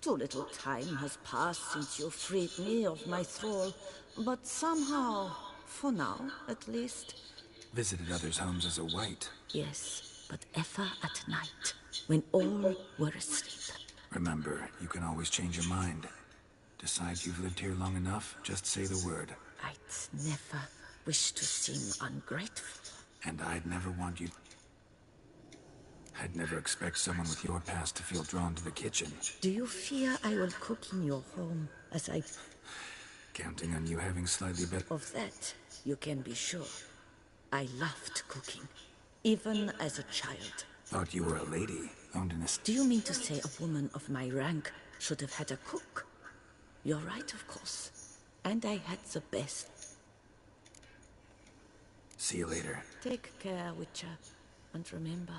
Too little time has passed since you freed me of my thrall. But somehow, for now at least... Visited others' homes as a white. Yes, but ever at night, when all were asleep. Remember, you can always change your mind. Decide you've lived here long enough, just say the word. I'd never wish to seem ungrateful. And I'd never want you... I'd never expect someone with your past to feel drawn to the kitchen. Do you fear I will cook in your home as I... Counting on you having slightly better... Of that, you can be sure. I loved cooking, even as a child. Thought you were a lady, owned an estate. Do you mean to say a woman of my rank should have had a cook? You're right, of course. And I had the best. See you later. Take care, Witcher. And remember...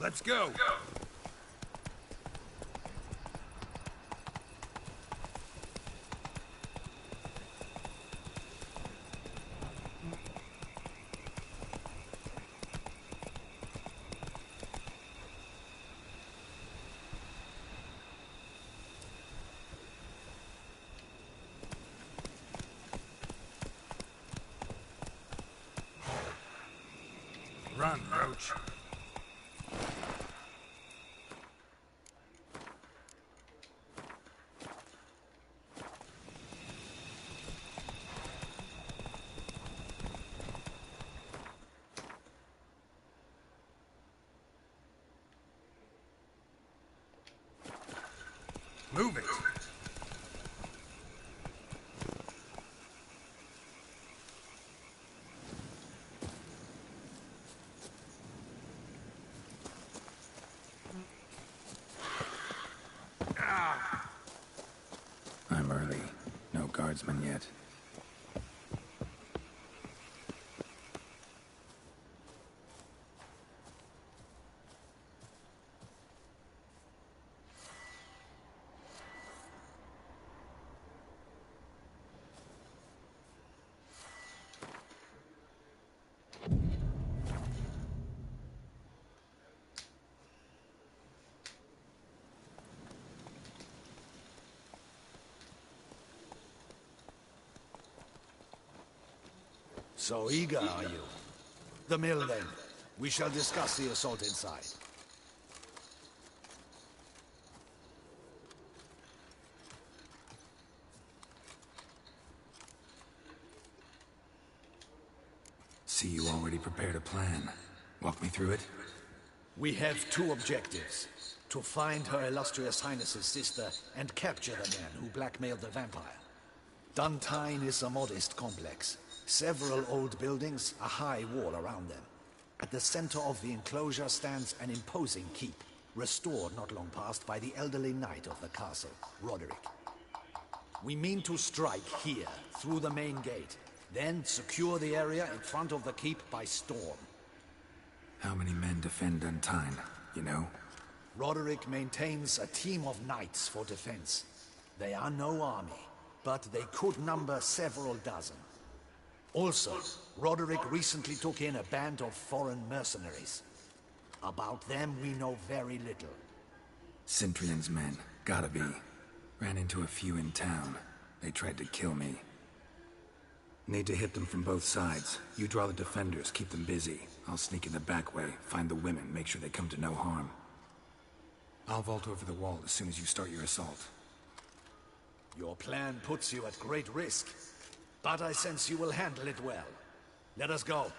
Let's go! Run, Roach. Move it! So eager, are you? The mill, then. We shall discuss the assault inside. See, you already prepared a plan. Walk me through it. We have two objectives. To find Her Illustrious Highness's sister and capture the man who blackmailed the vampire. Duntine is a modest complex. Several old buildings, a high wall around them. At the center of the enclosure stands an imposing keep, restored not long past by the elderly knight of the castle, Roderick. We mean to strike here, through the main gate, then secure the area in front of the keep by storm. How many men defend Duntine, you know? Roderick maintains a team of knights for defense. They are no army, but they could number several dozen. Also, Roderick recently took in a band of foreign mercenaries. About them we know very little. Cintrian's men, gotta be. Ran into a few in town. They tried to kill me. Need to hit them from both sides. You draw the defenders, keep them busy. I'll sneak in the back way, find the women, make sure they come to no harm. I'll vault over the wall as soon as you start your assault. Your plan puts you at great risk, but I sense you will handle it well. Let us go.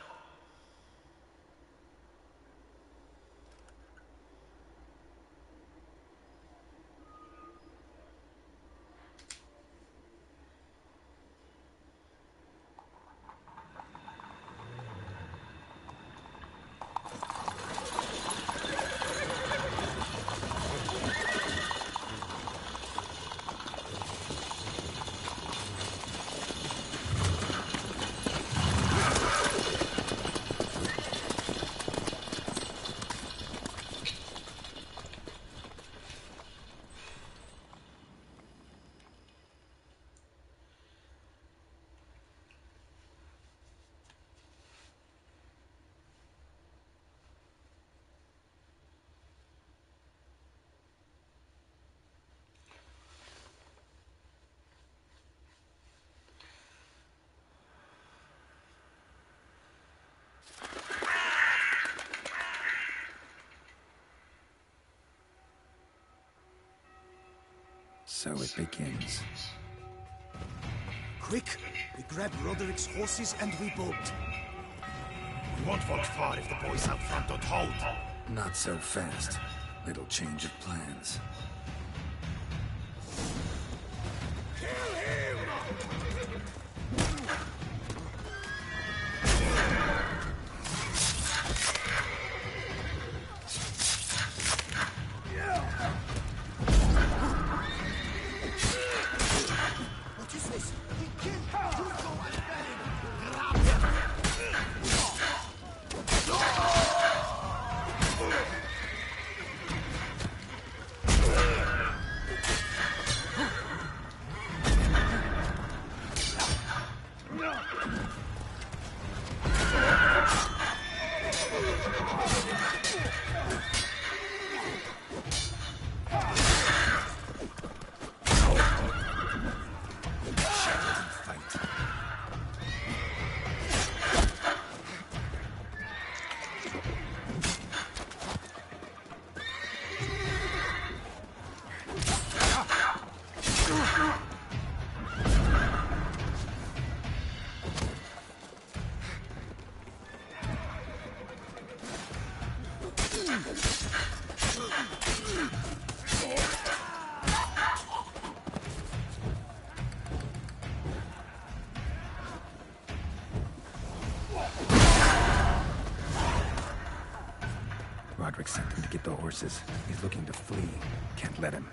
So it begins. Quick! We grab Roderick's horses and we bolt. We won't walk far if the boys out front don't hold. Not so fast. Little change of plans. Roderick sent him to get the horses. He's looking to flee. Can't let him.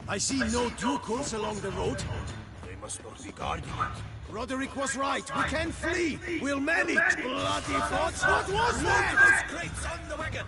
I see no Dukos along the road. They must not be guarding it. Roderick was right. We can flee. We'll manage. Bloody thoughts. What was that? Those crates on the wagon!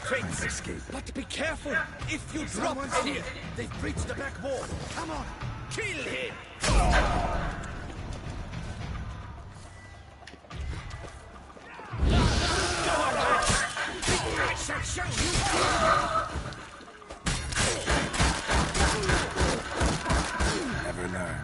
traits. Escape. But be careful. If you drop any, they've breached the back wall. Come on, kill him. I shall show you. Never learn.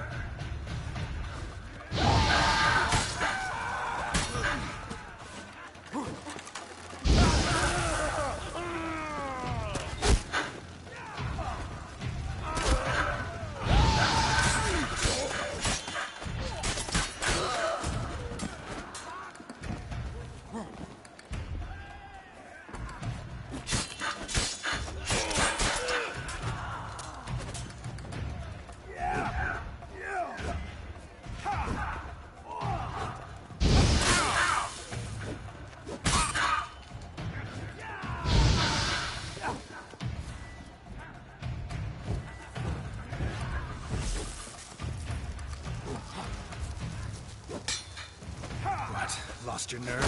Lost your nerve?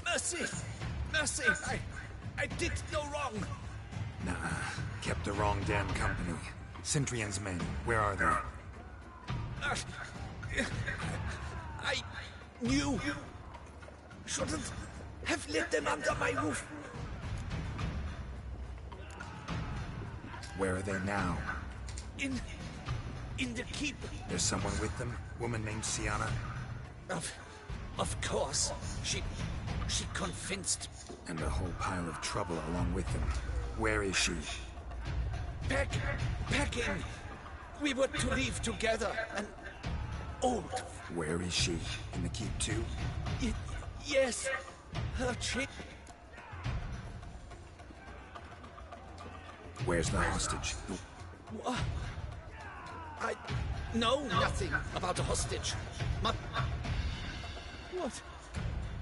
Mercy! Mercy! I did no wrong! Nah, kept the wrong damn company. Centrion's men, where are they? I knew. Shouldn't have let them under my roof. Where are they now? In the keep. There's someone with them? Woman named Sienna? Of course. She convinced. And a whole pile of trouble along with them. Where is she? Packing. We were to leave together, and old. Where is she? In the keep too? Yes. Her chick. Where's the hostage? What? I know nothing about a hostage.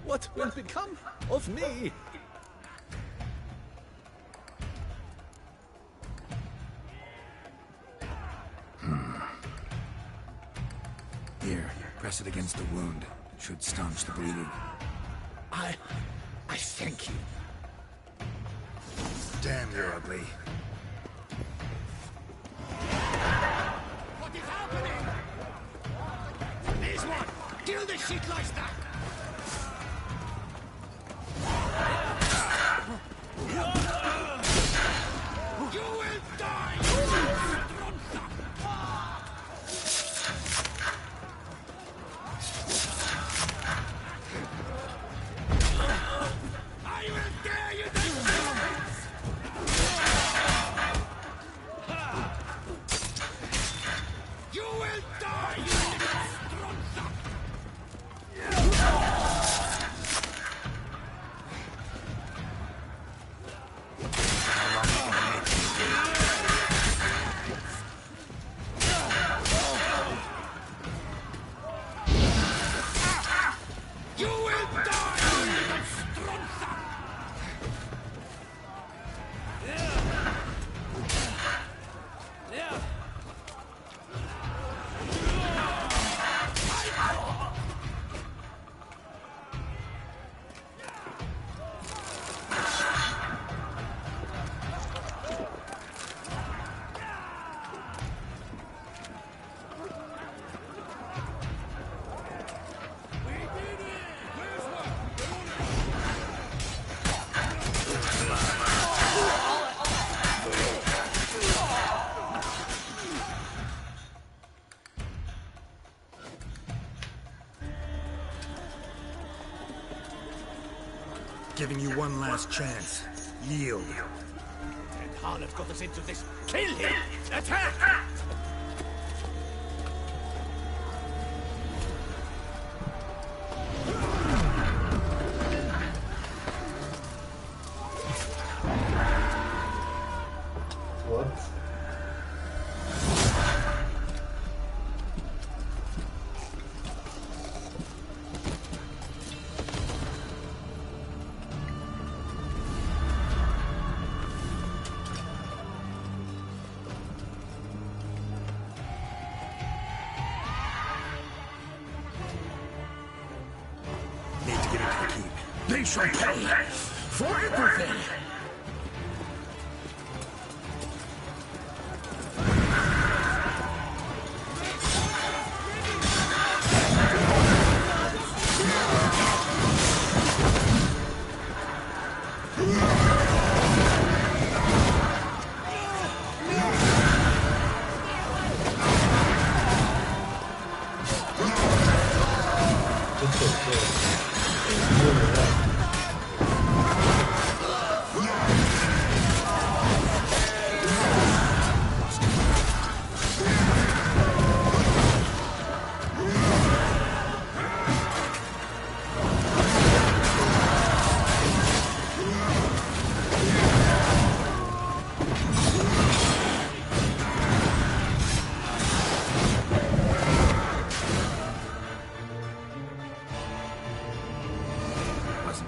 What will become of me? Here, press it against the wound. Should staunch the bleeding. I thank you. Damn, you're ugly. What is happening? This one! Kill the shit like that! You will die! I will tear you to shreds! You will die, you stronza! You will die, you stronza! Giving you one last chance. Yield. And Harlot got us into this. Kill him! Attack! What? I shall pay for everything!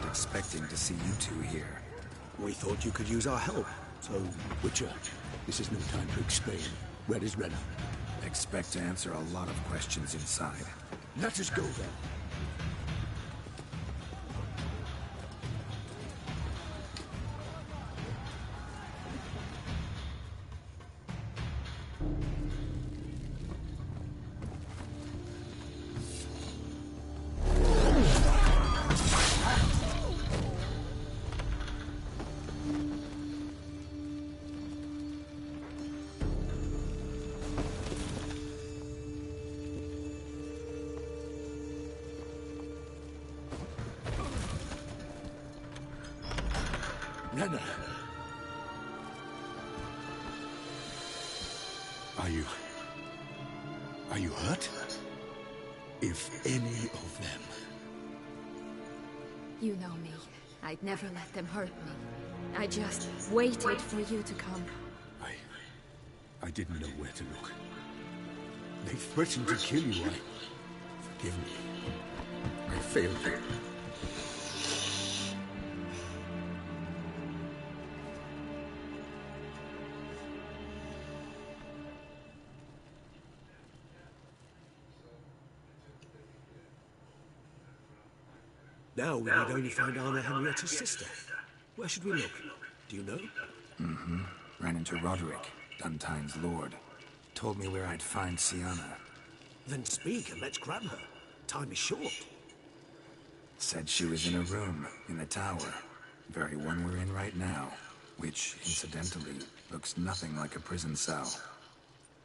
Expecting to see you two here. We thought you could use our help, so... Witcher, this is no time to explain. Red is Red. Expect to answer a lot of questions inside. Let us go then. Nana. Are you hurt? If any of them... You know me. I'd never let them hurt me. I just waited for you to come. I didn't know where to look. They threatened to kill you. Forgive me. I failed you. Now we need only find Anna Henrietta's sister. Where should we look? Do you know? Mm-hmm. Ran into Roderick, Duntine's lord. Told me where I'd find Sienna. Then speak and let's grab her. Time is short. Said she was in a room in the tower. Very one we're in right now. Which, incidentally, looks nothing like a prison cell.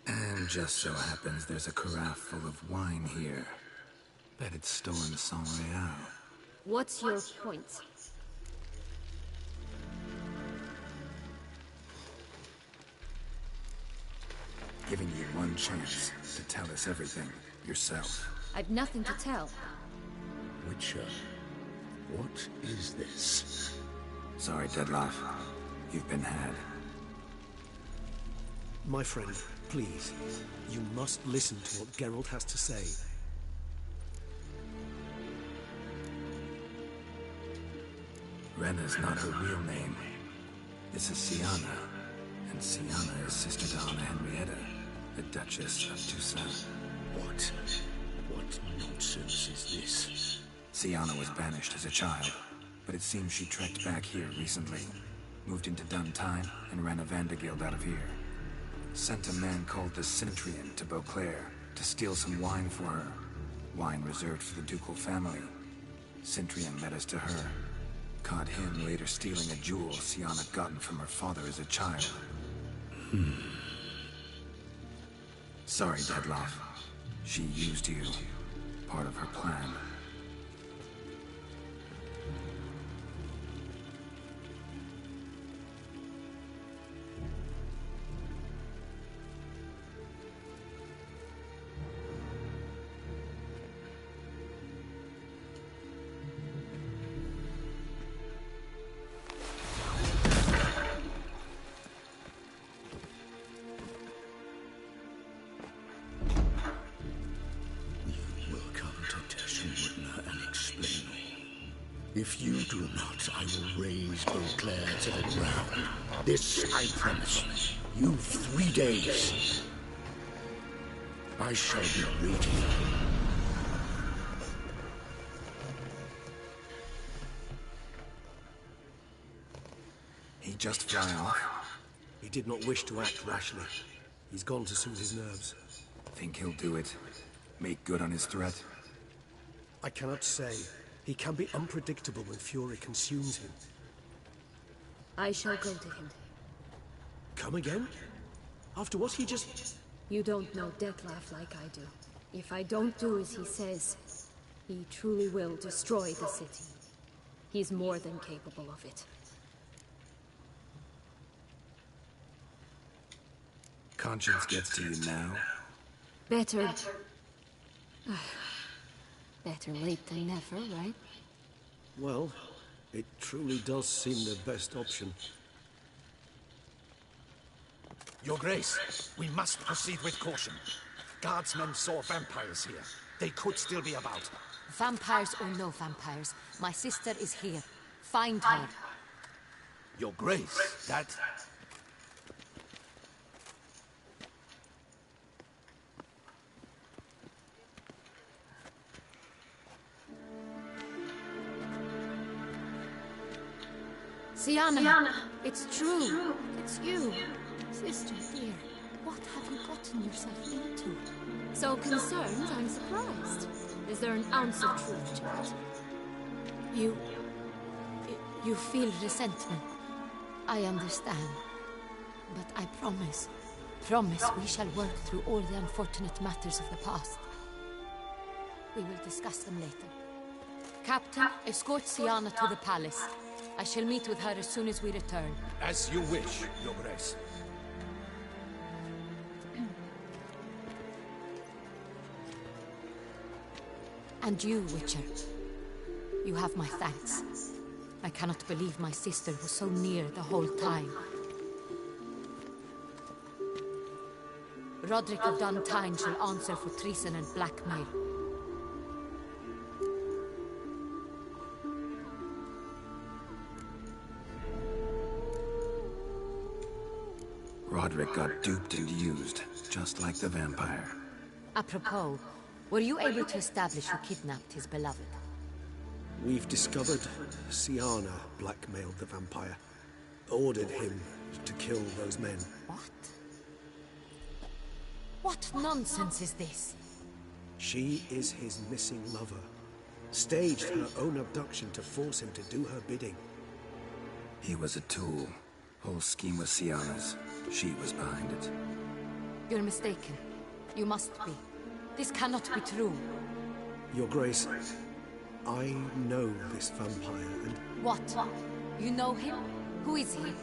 And just so happens there's a carafe full of wine here. Bet it's stolen Sang Real. What's your point? Giving you one chance to tell us everything yourself. I've nothing to tell. Witcher, what is this? Sorry, Dettlaff. You've been had. My friend, please. You must listen to what Geralt has to say. Rena's not her real name. This is Sienna. And Sienna is sister to Anna Henrietta, the Duchess of Toussaint. What nonsense is this? Sienna was banished as a child, but it seems she trekked back here recently. Moved into Duntine and ran a Vanderguild out of here. Sent a man called the Centrian to Beauclair to steal some wine for her. Wine reserved for the ducal family. Centrian led us to her. Caught him later stealing a jewel Sienna gotten from her father as a child. Sorry, Dettlaff. She used you. Part of her plan. If you do not, I will raise Beauclair to the ground. This I promise. You've 3 days. I shall be waiting. He'd just fly off? He did not wish to act rashly. He's gone to soothe his nerves. Think he'll do it? Make good on his threat? I cannot say. He can be unpredictable when fury consumes him. I shall go to him. Come again? After what he just... You don't know Detlef like I do. If I don't do as he says, he truly will destroy the city. He's more than capable of it. Conscience gets to you now? Better... Better late than never, right? Well, it truly does seem the best option. Your Grace, we must proceed with caution. Guardsmen saw vampires here. They could still be about. Vampires or no vampires, my sister is here. Find her. Your Grace, that... Sienna, it's true. It's you. Sister dear, what have you gotten yourself into? So concerned, I'm surprised. Is there an ounce of truth to it? You feel resentment. I understand. But I promise we shall work through all the unfortunate matters of the past. We will discuss them later. Captain, escort Sienna to the palace. I shall meet with her as soon as we return. As you wish, Your Grace. And you, Witcher. You have my thanks. I cannot believe my sister was so near the whole time. Roderick of Duntine shall answer for treason and blackmail. Roderick got duped and used, just like the vampire. Apropos, were you able to establish who kidnapped his beloved? We've discovered Sienna blackmailed the vampire. Ordered him to kill those men. What? What nonsense is this? She is his missing lover. Staged her own abduction to force him to do her bidding. He was a tool. Whole scheme was Sienna's. She was behind it. You're mistaken. You must be. This cannot be true. Your Grace, I know this vampire and... What? You know him? Who is he?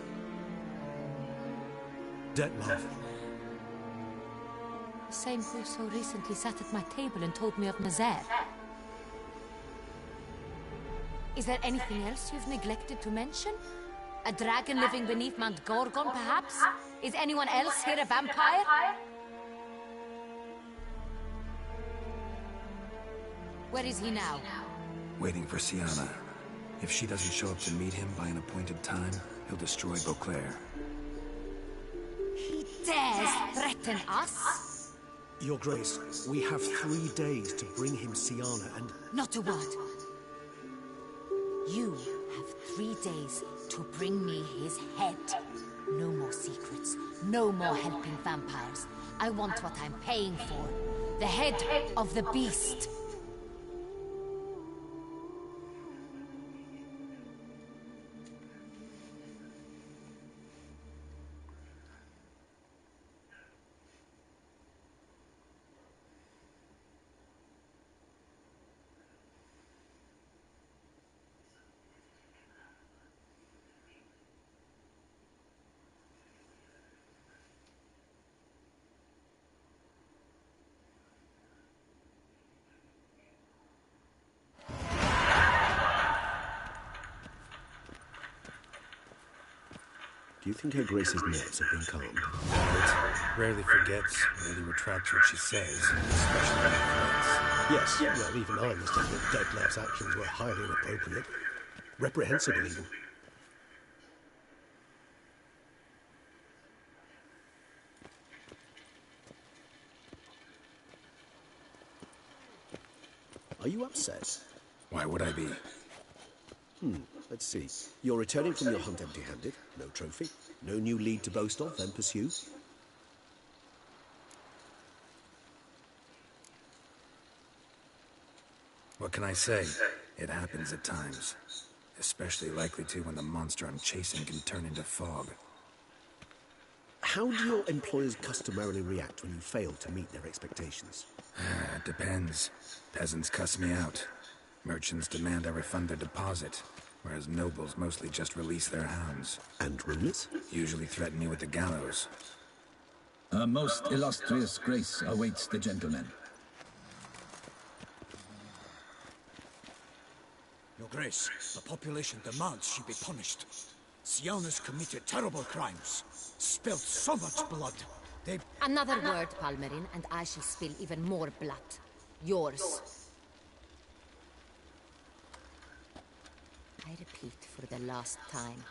Detlef. The same who so recently sat at my table and told me of Nazaire. Is there anything else you've neglected to mention? A dragon living beneath Mount Gorgon, perhaps? Is anyone else here a vampire? Where is he now? Waiting for Sienna. If she doesn't show up to meet him by an appointed time, he'll destroy Beauclair. He dares threaten us? Your Grace, we have 3 days to bring him Sienna and... Not a word. You have 3 days to bring me his head. No more secrets. No more helping vampires. I want what I'm paying for. The head of the beast. Do you think Her Grace's nerves have been calmed? Rarely forgets, rarely retracts what she says, especially when Yes, well, even I must admit Detlef's actions were highly inappropriate. Reprehensible, even. Are you upset? Why would I be? Let's see. You're returning from your hunt empty-handed. No trophy. No new lead to boast of, then pursue. What can I say? It happens at times. Especially likely to when the monster I'm chasing can turn into fog. How do your employers customarily react when you fail to meet their expectations? It depends. Peasants cuss me out. Merchants demand I refund their deposit, whereas nobles mostly just release their hounds. And rulers? Usually threaten me with the gallows. A most illustrious grace awaits the gentleman. Your Grace, the population demands she be punished. Siana's committed terrible crimes. Spilled so much blood. They... Another word, Palmerin, and I shall spill even more blood. Yours. I repeat for the last time.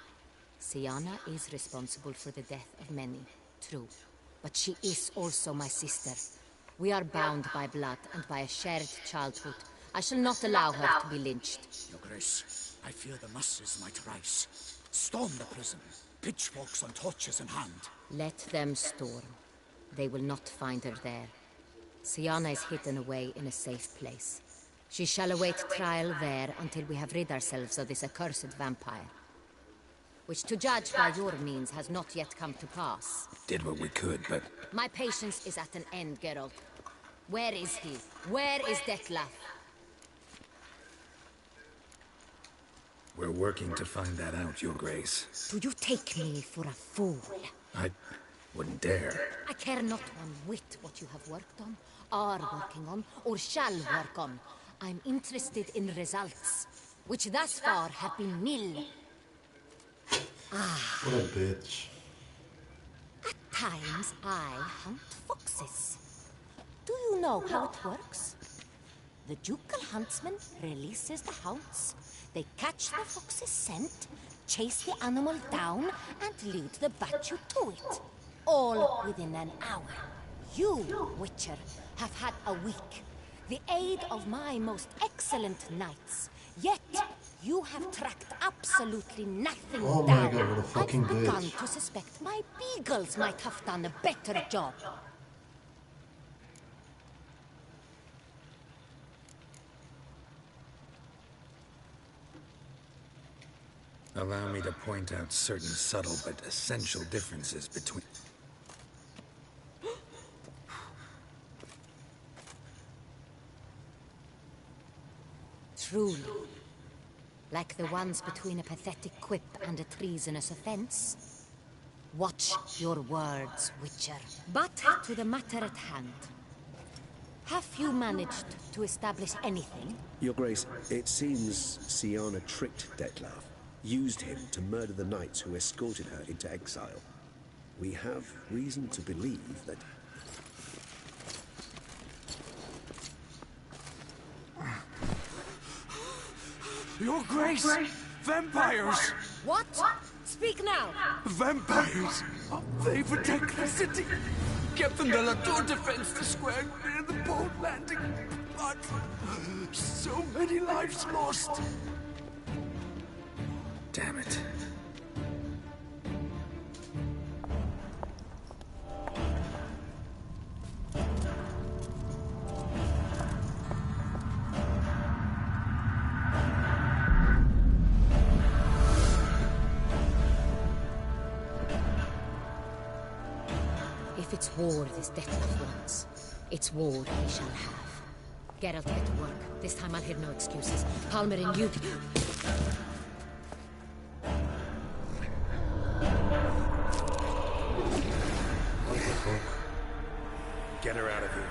Siana is responsible for the death of many, true. But she is also my sister. We are bound by blood and by a shared childhood. I shall not allow her to be lynched. Your Grace, I fear the masses might rise. Storm the prison, pitchforks and torches in hand. Let them storm. They will not find her there. Siana is hidden away in a safe place. She shall await trial there until we have rid ourselves of this accursed vampire. Which, to judge by your means, has not yet come to pass. Did what we could, but... My patience is at an end, Geralt. Where is he? Where is Detlef? We're working to find that out, Your Grace. Do you take me for a fool? I wouldn't dare. I care not one whit what you have worked on, are working on, or shall work on. I'm interested in results, which thus far have been nil. Ah. What a bitch. At times, I hunt foxes. Do you know how it works? The ducal huntsman releases the hounds. They catch the fox's scent, chase the animal down, and lead the Batu to it. All within an hour. You, Witcher, have had a week. The aid of my most excellent knights. Yet, you have tracked absolutely nothing down. My God, what a fucking I've begun bitch. to suspect my beagles might have done a better job. Allow me to point out certain subtle but essential differences between... Truly. Like the ones between a pathetic quip and a treasonous offense. Watch your words, Witcher. But to the matter at hand. Have you managed to establish anything? Your Grace, it seems Siana tricked Detlef, used him to murder the knights who escorted her into exile. We have reason to believe that... Your Grace! Vampires! What? Speak now! Vampires! They protect the city! Captain de la Tour defends the square near the boat landing, but so many lives lost! Damn it. If it's war this Detlef wants, it's war he shall have. Geralt, get to work. This time I'll hear no excuses. Palmerin, you... Get her out of here.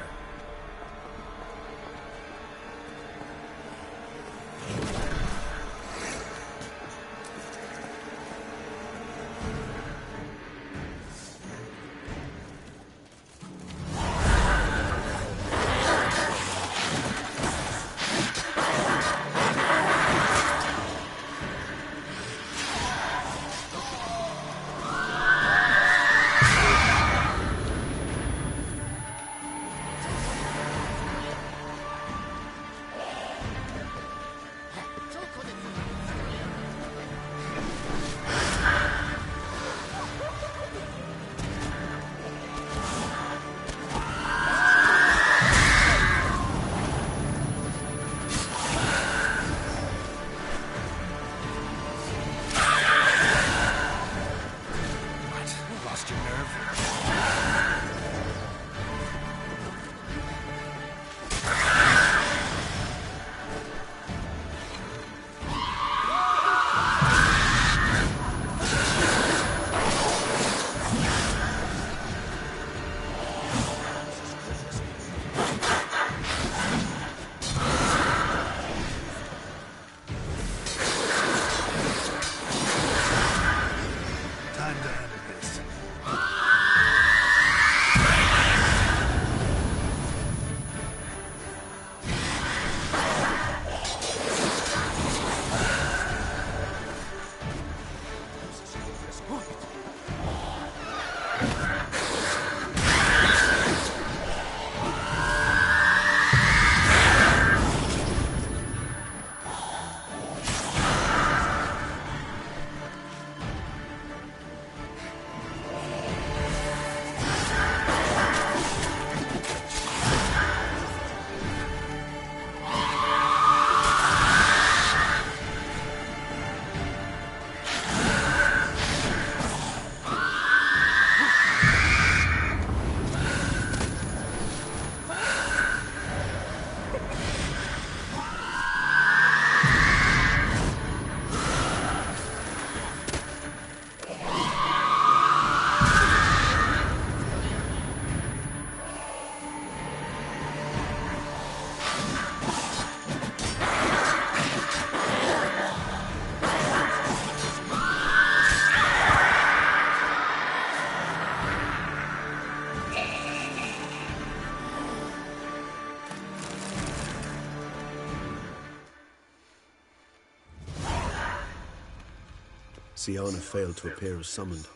Siana failed to appear as summoned.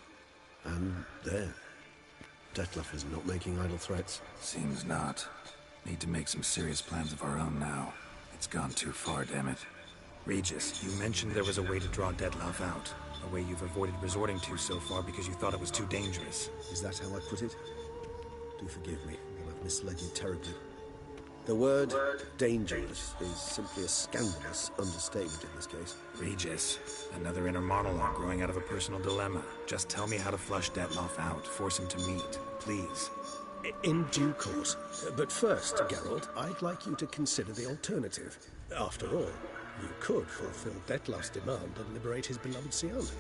And there. Detlef is not making idle threats. Seems not. Need to make some serious plans of our own now. It's gone too far, damn it. Regis, you mentioned there was a way to draw Detlef out. A way you've avoided resorting to so far because you thought it was too dangerous. Is that how I put it? Do forgive me, that I've misled you terribly. The word dangerous is simply a scandalous understatement in this case. Regis, another inner monologue growing out of a personal dilemma. Just tell me how to flush Detlef out, force him to meet, please. In due course. But first, Geralt, I'd like you to consider the alternative. After all, you could fulfill Detlef's demand and liberate his beloved Siana.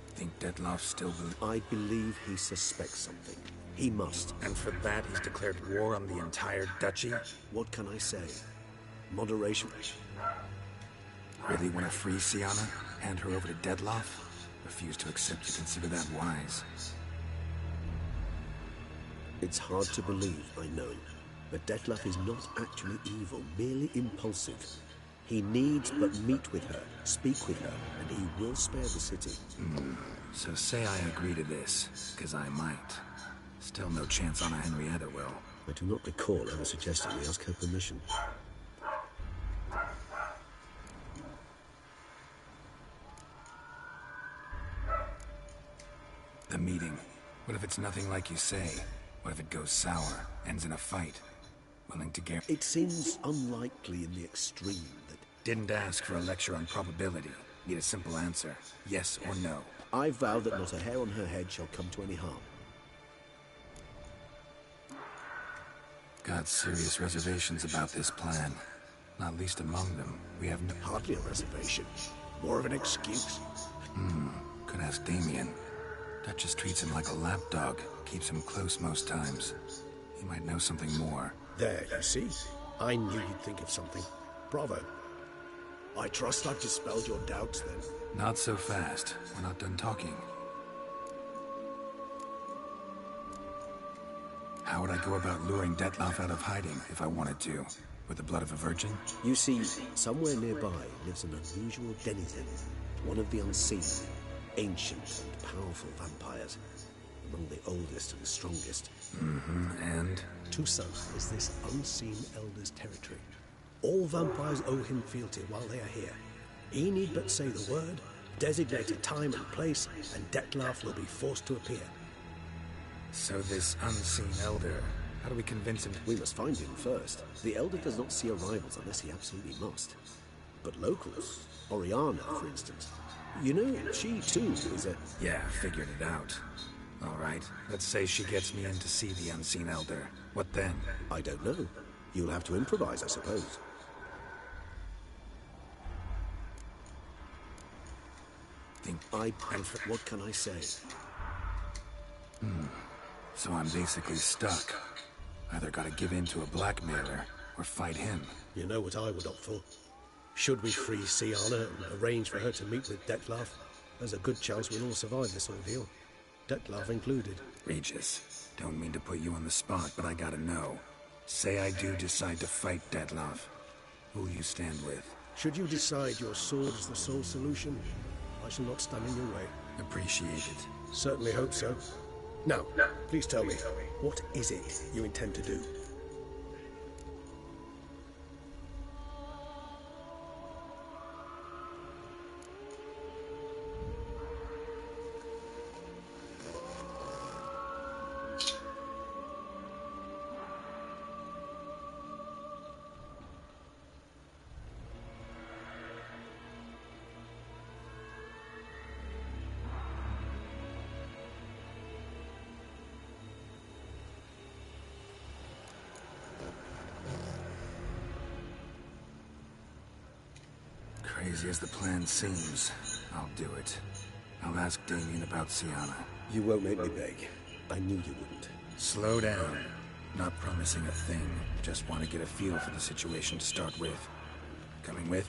Think Detlef still I believe he suspects something. He must. And for that, he's declared war on the entire duchy? What can I say? Moderation. Really want to free Siana? Hand her over to Detlef? Refuse to accept you consider that wise. It's hard to believe, I know. But Detlef is not actually evil, merely impulsive. He needs but meet with her, speak with her, and he will spare the city. So say I agree to this, because I might. Still no chance Anna Henrietta will. I do not recall ever suggesting we ask her permission. The meeting. What if it's nothing like you say? What if it goes sour, ends in a fight? Willing to guarantee... It seems unlikely in the extreme that... Didn't ask for a lecture on probability. Need a simple answer. Yes or no. I vow that not a hair on her head shall come to any harm. Got serious reservations about this plan. Not least among them, we have no... Hardly a reservation. More of an excuse. Could ask Damien. Duchess treats him like a lapdog. Keeps him close most times. He might know something more. There, you see? I knew you'd think of something. Bravo. I trust I've dispelled your doubts, then. Not so fast. We're not done talking. How would I go about luring Detlef out of hiding if I wanted to? With the blood of a virgin? You see, somewhere nearby lives an unusual denizen. One of the unseen, ancient and powerful vampires. Among the oldest and strongest. And? Toussaint is this unseen elder's territory. All vampires owe him fealty while they are here. He need but say the word, designate a time and place, and Detlef will be forced to appear. So this unseen elder, how do we convince him? We must find him first. The elder does not see arrivals unless he absolutely must. But locals, Oriana, for instance. You know, she too is a... Yeah, figured it out. All right, let's say she gets me in to see the unseen elder. What then? I don't know. You'll have to improvise, I suppose. What can I say? So I'm basically stuck. Either gotta give in to a blackmailer, or fight him. You know what I would opt for? Should we free Siana and arrange for her to meet with Detlef, there's a good chance we'll all survive this ordeal. Detlef included. Regis, don't mean to put you on the spot, but I gotta know. Say I do decide to fight Detlef. Who'll you stand with? Should you decide your sword is the sole solution, I shall not stand in your way. Appreciate it. Certainly hope so. Now, please tell me, what is it you intend to do? Crazy as the plan seems, I'll do it. I'll ask Damien about Siana. You won't make me beg. I knew you wouldn't. Slow down. Not promising a thing. Just want to get a feel for the situation to start with. Coming with?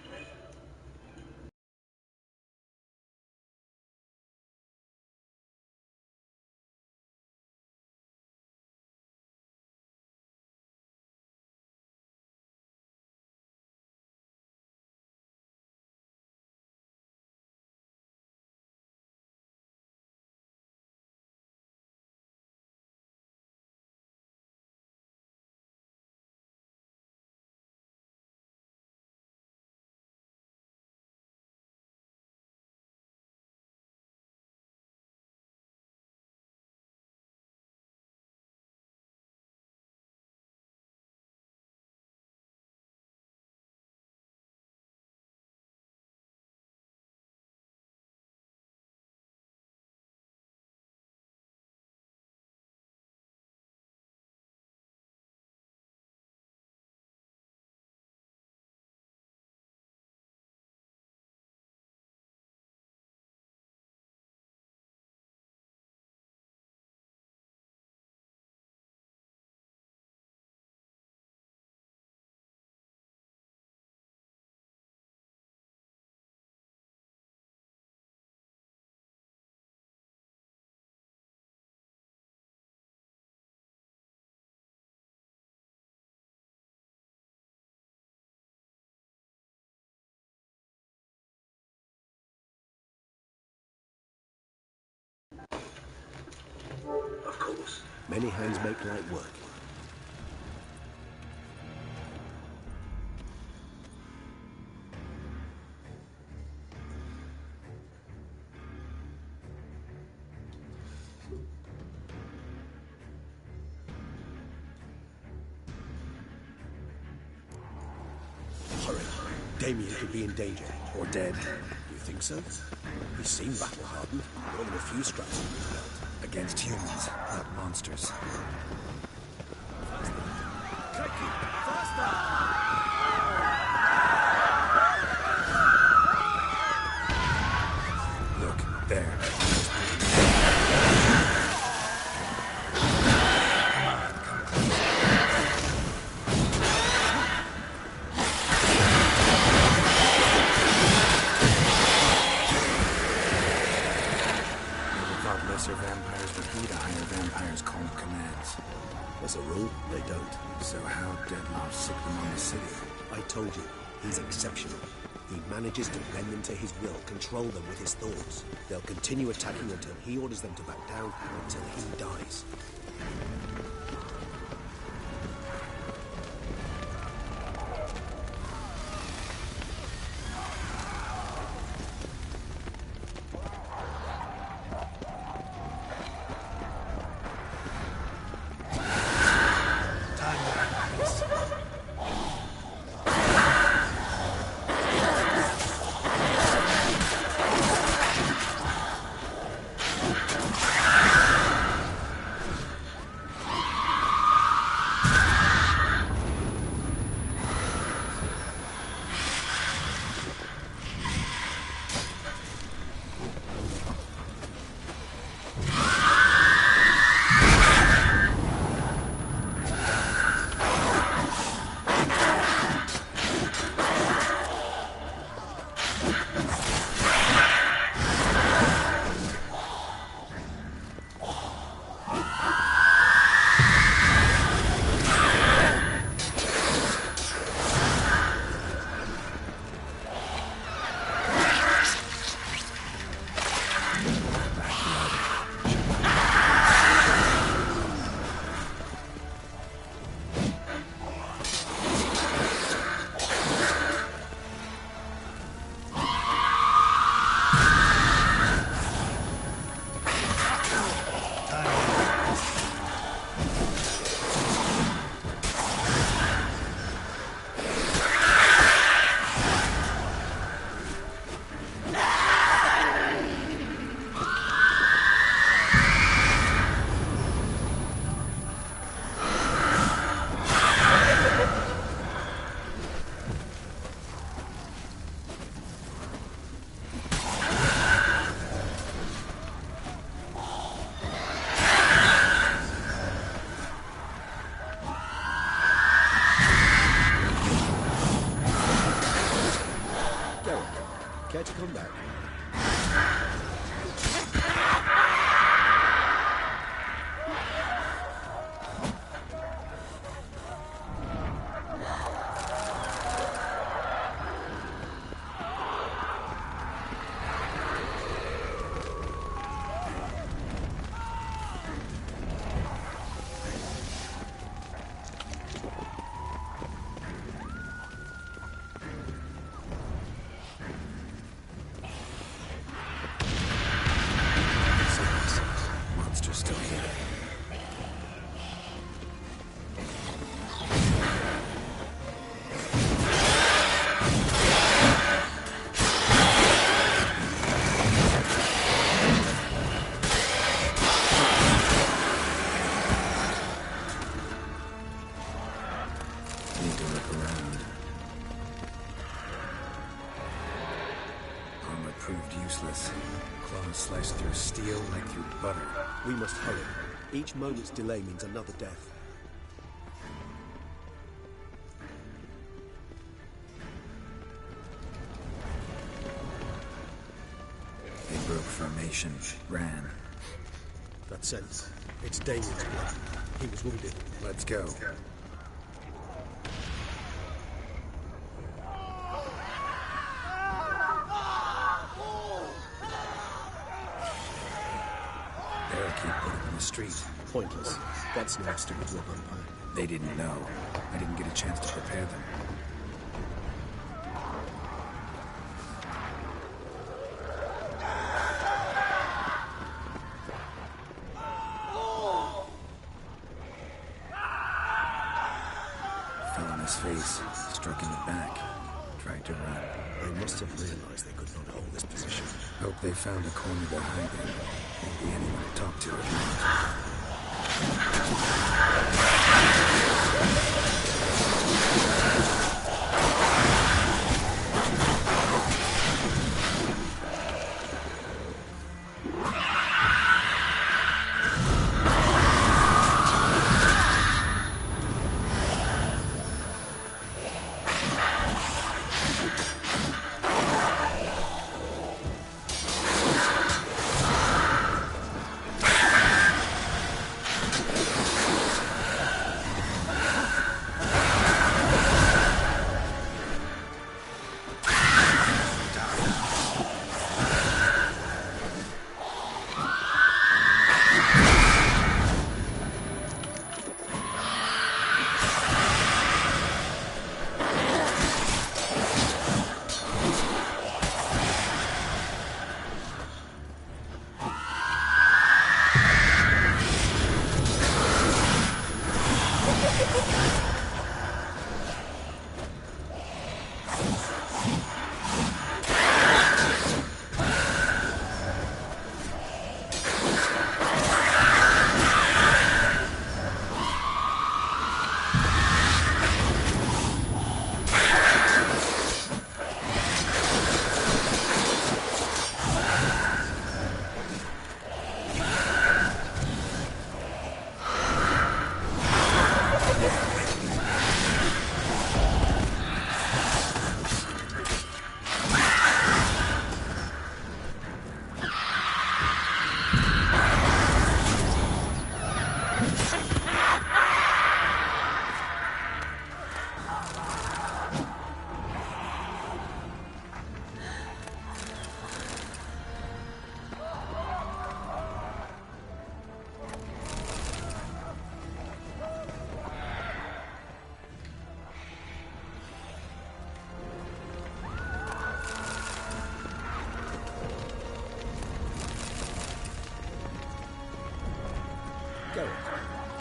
Many hands make light work. Hurry. Damien could be in danger. Or dead. You think so? He seemed battle-hardened. More than a few scraps under his belt. Against humans, not monsters. Look, there. Lesser vampires would heed a higher vampire's call of commands. As a rule, they don't. So how Dettlaff sick them on the city? I told you, he's exceptional. He manages to bend them to his will, control them with his thoughts. They'll continue attacking until he orders them to back down, until he dies. Care to come back? Sliced through steel like through butter. We must hurry. Each moment's delay means another death. They broke formation, ran. That's sense. It's Damien's blood. He was wounded. Let's go. the street. Pointless. That's no obstacle to a vampire. They didn't know. I didn't get a chance to prepare them. Fell on his face, struck in the back, tried to run. They must have realized they could not hold this position. Hope they found a corner to hide in. Won't be anyone to talk to if not.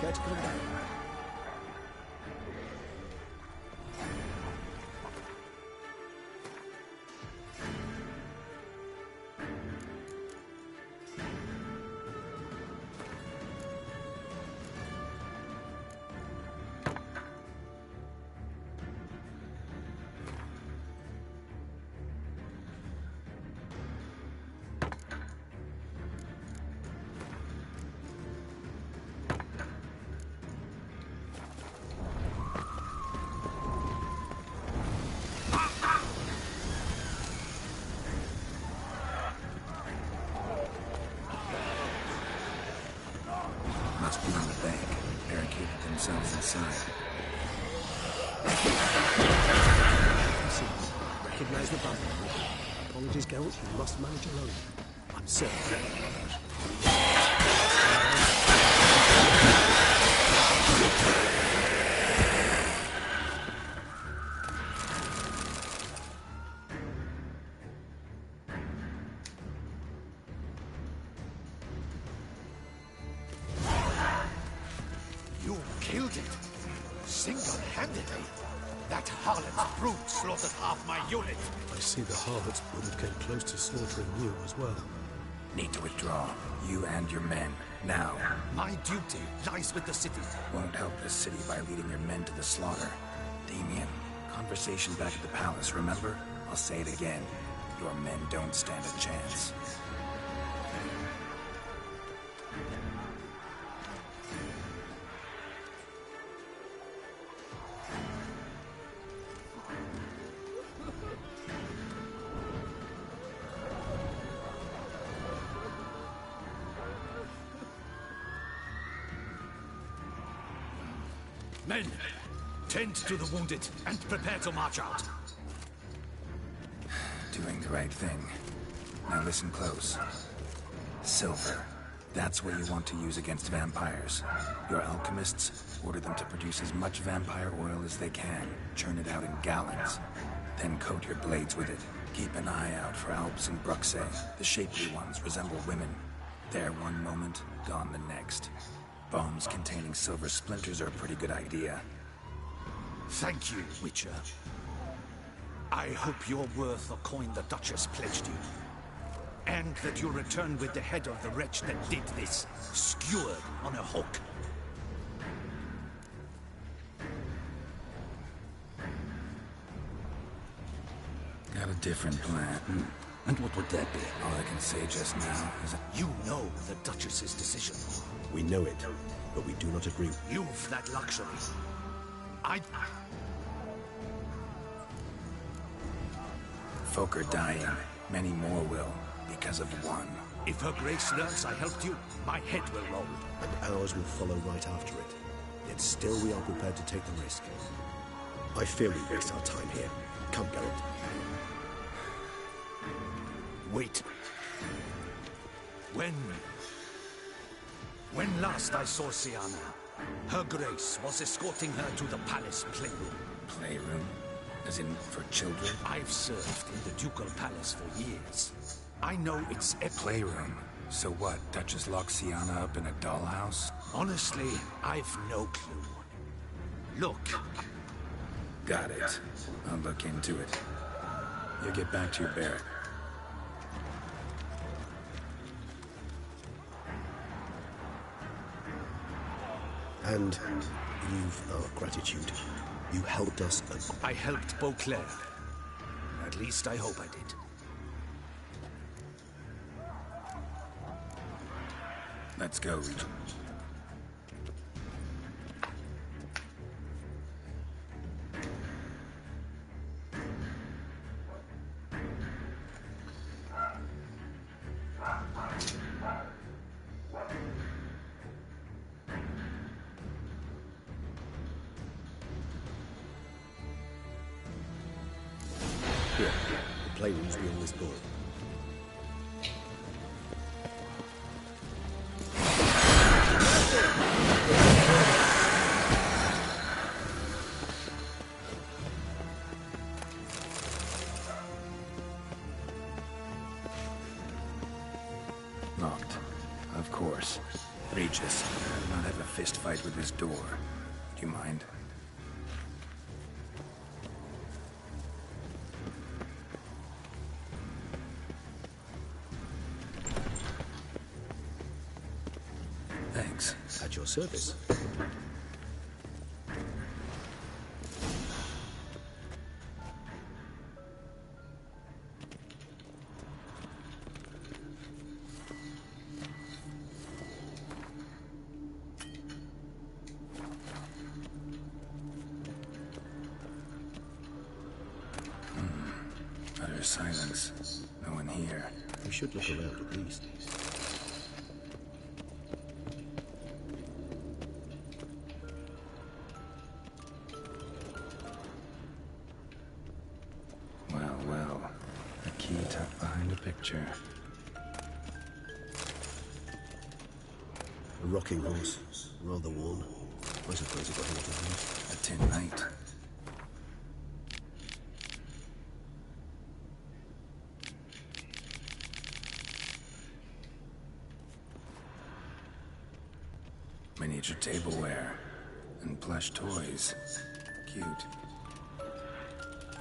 Care to come down? Must be on the bank, barricaded themselves inside. Recognize the button. Apologies, Geralt. You must manage alone. I'm certain. You killed it. Single-handedly. That harlot's brute slaughtered half my unit. I see the harlot's brood came close to slaughtering you as well. Need to withdraw. You and your men. Now. My duty lies with the city. Won't help the city by leading your men to the slaughter. Damien, conversation back at the palace, remember? I'll say it again. Your men don't stand a chance. Men, tend to the wounded and prepare to march out. Doing the right thing. Now listen close. Silver. That's what you want to use against vampires. Your alchemists order them to produce as much vampire oil as they can, churn it out in gallons. Then coat your blades with it. Keep an eye out for Alps and Bruxae. The shapely ones resemble women. There one moment, gone the next. Bombs containing silver splinters are a pretty good idea. Thank you, Witcher. I hope you're worth the coin the Duchess pledged you. And that you'll return with the head of the wretch that did this, skewered on a hook. Got a different plan. And what would that be? All I can say just now is that you know the Duchess's decision. We know it, but we do not agree. You've that luxury. Folk are dying. Many more will, because of one. If her grace learns I helped you, my head will roll. And ours will follow right after it. Yet still we are prepared to take the risk. I fear we waste our time here. Come, Geralt. Wait. When last I saw Siana, her grace was escorting her to the palace playroom. Playroom? As in, for children? I've served in the ducal palace for years. I know it's a playroom. So what, Duchess locked Siana up in a dollhouse? Honestly, I've no clue. Look. Got it. I'll look into it. You get back to your barrack. And you've our gratitude. You helped us. I helped Beauclair. At least I hope I did. Let's go, Regent. Here, the playroom's beyond this door. Locked. Of course. Regis, I do not have a fist fight with this door. Do you mind? Thanks. At your service. Utter silence. No one here. We should look around at least. Well. A key tucked behind a picture. A rocking horse. Rather worn. I suppose it got into the house. A tin knight. Miniature tableware. And plush toys. Cute.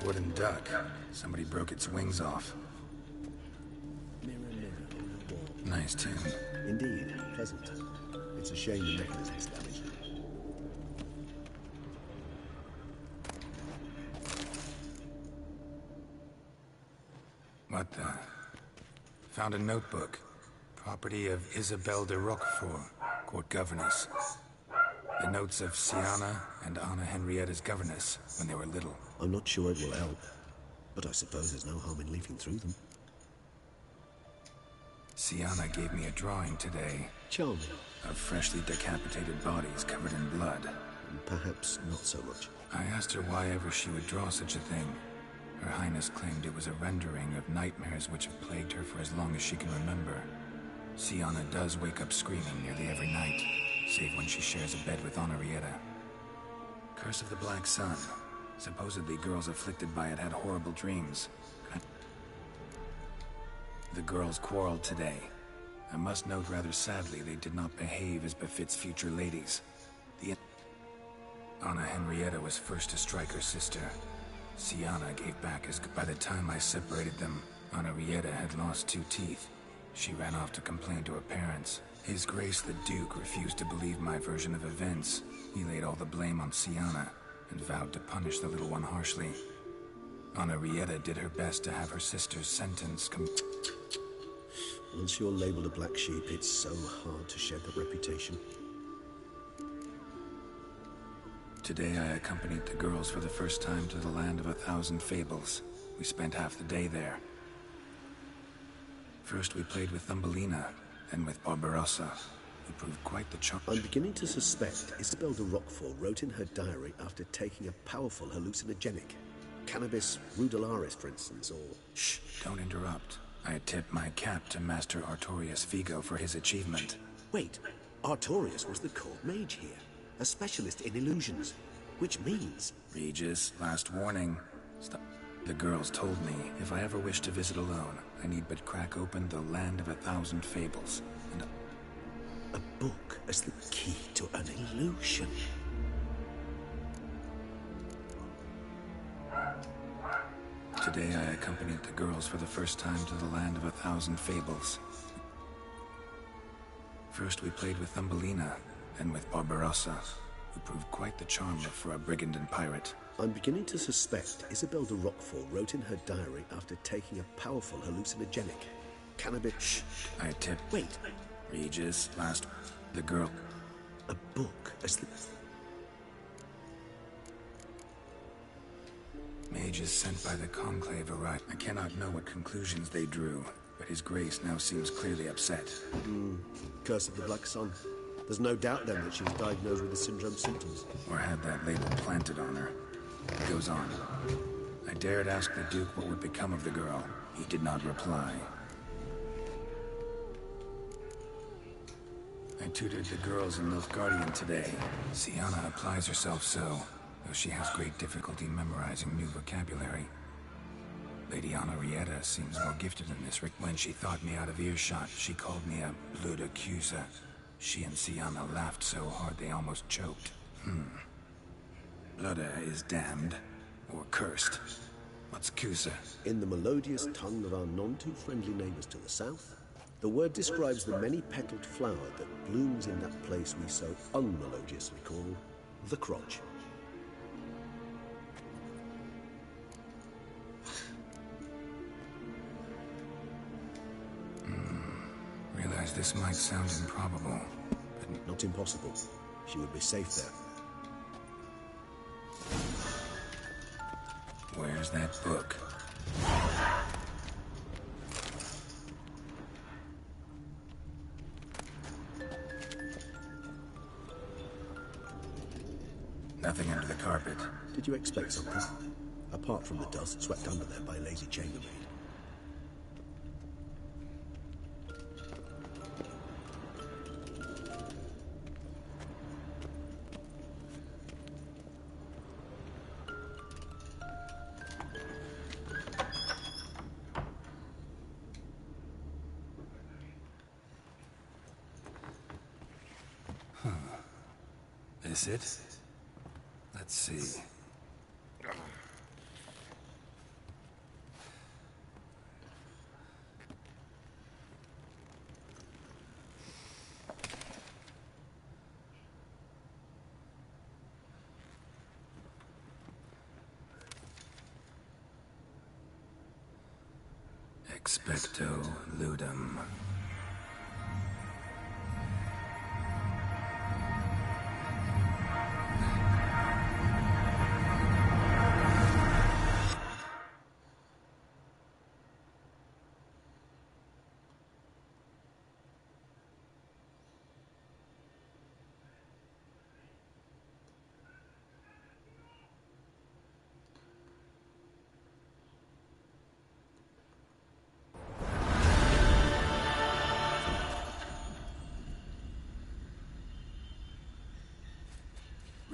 Wooden duck. Somebody broke its wings off. Mirror, mirror on the wall. Nice tune. Indeed, pleasant. It's a shame the mechanism's damaged. What the? Found a notebook. Property of Isabelle de Roquefort, court governess. The notes of Siana and Anna Henrietta's governess when they were little. I'm not sure it will help, but I suppose there's no harm in leafing through them. Siana gave me a drawing today. Charming. Of freshly decapitated bodies covered in blood. Perhaps not so much. I asked her why ever she would draw such a thing. Her Highness claimed it was a rendering of nightmares which have plagued her for as long as she can remember. Sienna does wake up screaming nearly every night, save when she shares a bed with Henrietta. Curse of the Black Sun. Supposedly girls afflicted by it had horrible dreams. The girls quarreled today. I must note rather sadly they did not behave as befits future ladies. Anna Henrietta was first to strike her sister. Sienna gave back as by the time I separated them, Henrietta had lost 2 teeth. She ran off to complain to her parents. His Grace the Duke refused to believe my version of events. He laid all the blame on Sienna and vowed to punish the little one harshly. Henrietta did her best to have her sister's sentence Once you're labeled a black sheep, it's so hard to shed that reputation. Today I accompanied the girls for the first time to the land of 1,000 fables. We spent half the day there. First we played with Thumbelina, then with Barbarossa, who proved quite the charm. I'm beginning to suspect Isabel de Roquefort wrote in her diary after taking a powerful hallucinogenic. Cannabis rudelaris, for instance, or... Shh, don't interrupt. I tip my cap to Master Artorius Vigo for his achievement. Wait, Artorius was the court mage here, a specialist in illusions, which means... Regis, last warning. Stop. The girls told me if I ever wish to visit alone, I need but crack open the land of 1,000 fables, and... A book as the key to an illusion. Today I accompanied the girls for the first time to the land of 1,000 fables. First we played with Thumbelina, then with Barbarossa, who proved quite the charmer for a brigand and pirate. I'm beginning to suspect Isabel de Roquefort wrote in her diary after taking a powerful hallucinogenic. Cannabis... Shh, I tip... Wait. Regis, last... The girl... A book as the... Mages sent by the Conclave arrived. I cannot know what conclusions they drew, but His Grace now seems clearly upset. Curse of the Black Sun. There's no doubt then that she was diagnosed with the syndrome symptoms. Or had that label planted on her. It goes on. I dared ask the Duke what would become of the girl. He did not reply. I tutored the girls in Nilfgaardian today. Sienna applies herself so, though she has great difficulty memorizing new vocabulary. Lady Henrietta seems more gifted in this. When she thought me out of earshot, she called me a blood accuser. She and Sienna laughed so hard they almost choked. Blooda is damned, or cursed. What's Cusa? In the melodious tongue of our none-too-friendly neighbors to the south, the word describes the many-petaled flower that blooms in that place we so unmelodiously call the crotch. Realize this might sound improbable, but... Not impossible. She would be safe there. Where's that book? Nothing under the carpet. Did you expect something? Apart from the dust swept under there by a lazy chambermaid. This it? Let's see. Expecto ludum.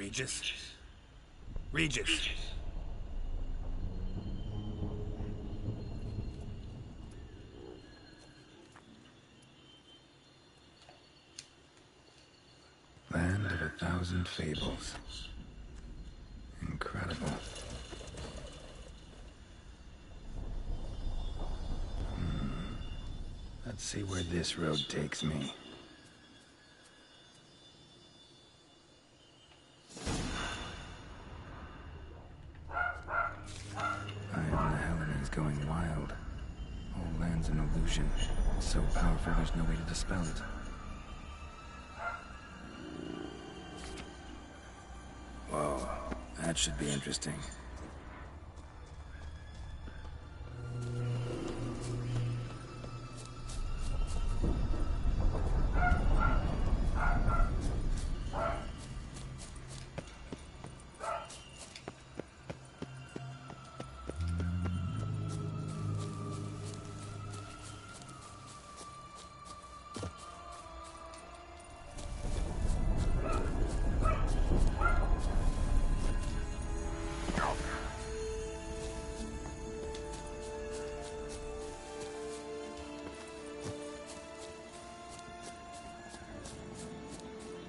Regis? Regis! Land of 1,000 fables. Incredible. Let's see where this road takes me. I am the Helena is going wild. All land's an illusion. It's so powerful there's no way to dispel it. Whoa, that should be interesting.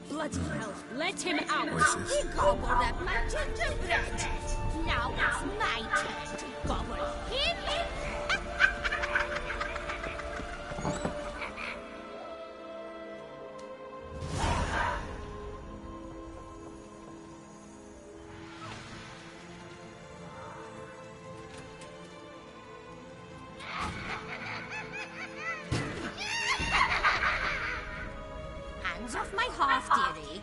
Bloody hell, let him out! Voices? He gobbled up my gingerbread! Now it's my turn to gobble him! Hands off my hearth, dearie.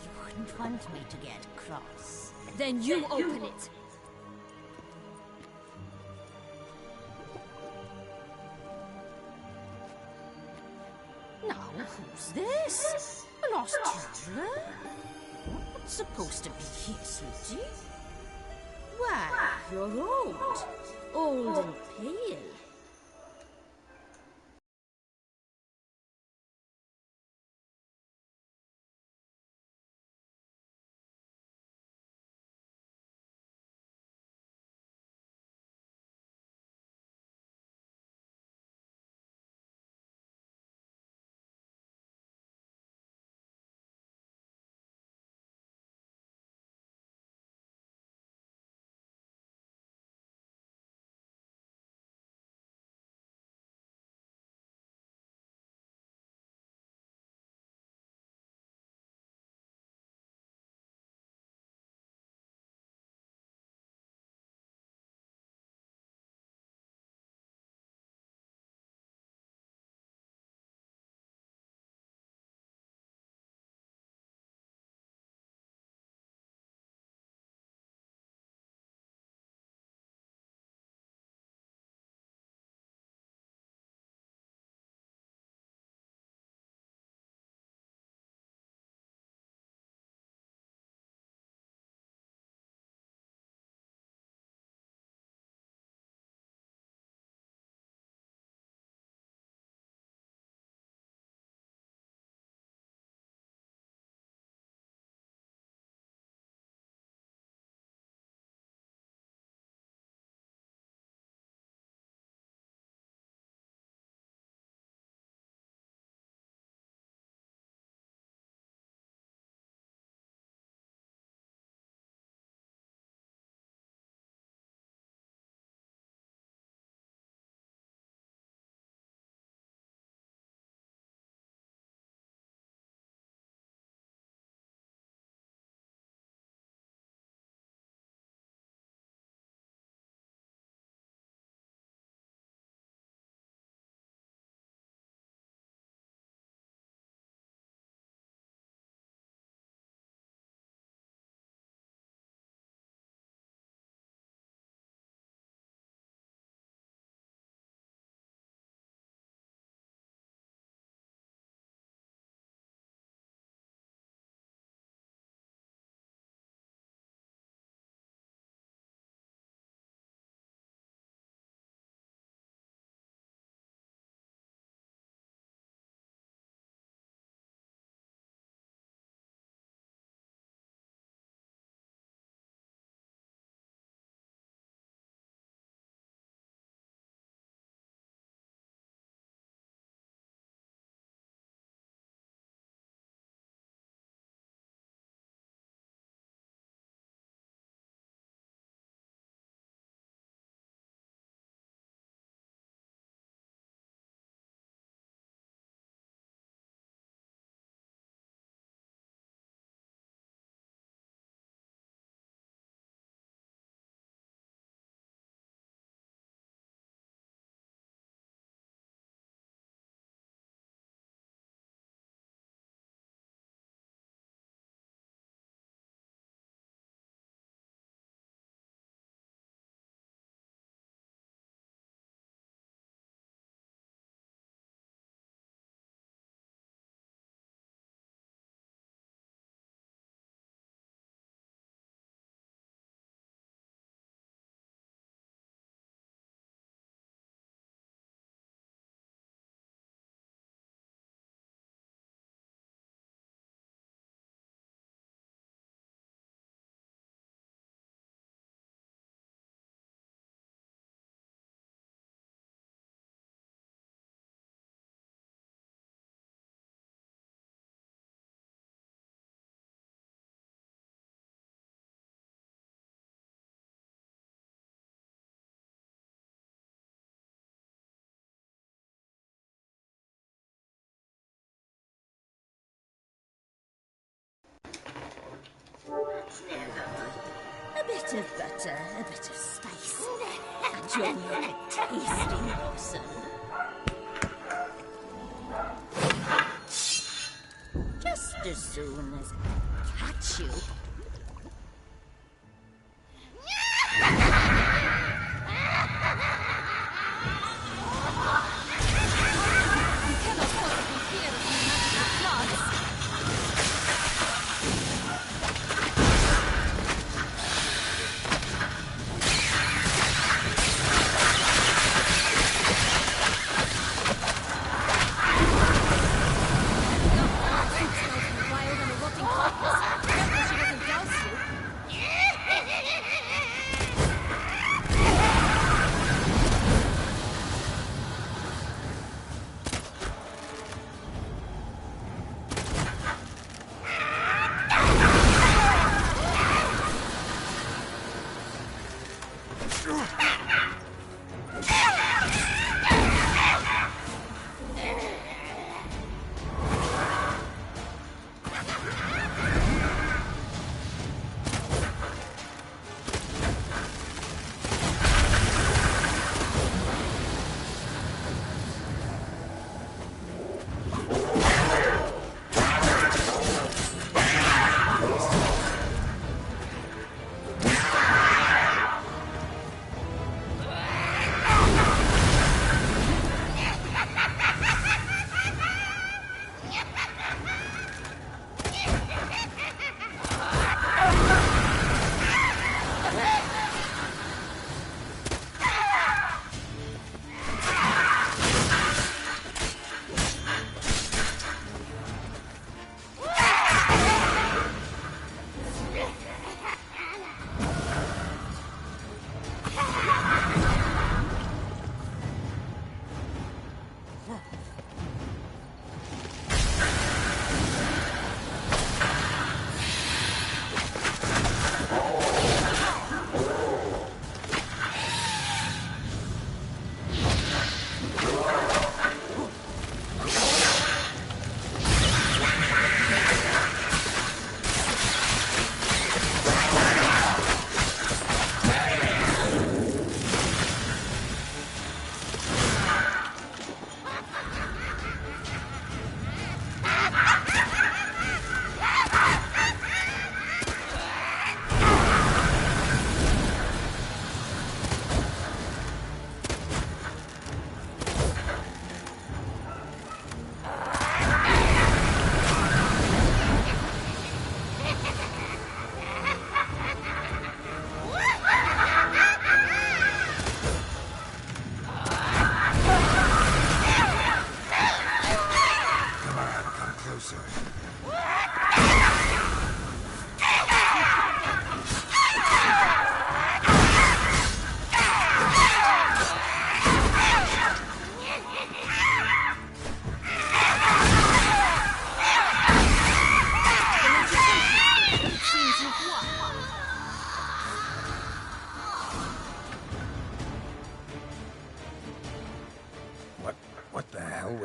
You wouldn't want me to get cross. Then you open it. Now, who's this? A lost traveler? What's supposed to be here, sweetie? Why, you're old. Old and pale. A bit of butter, a bit of spice, and you'll make a tasty morsel. Just as soon as I catch you.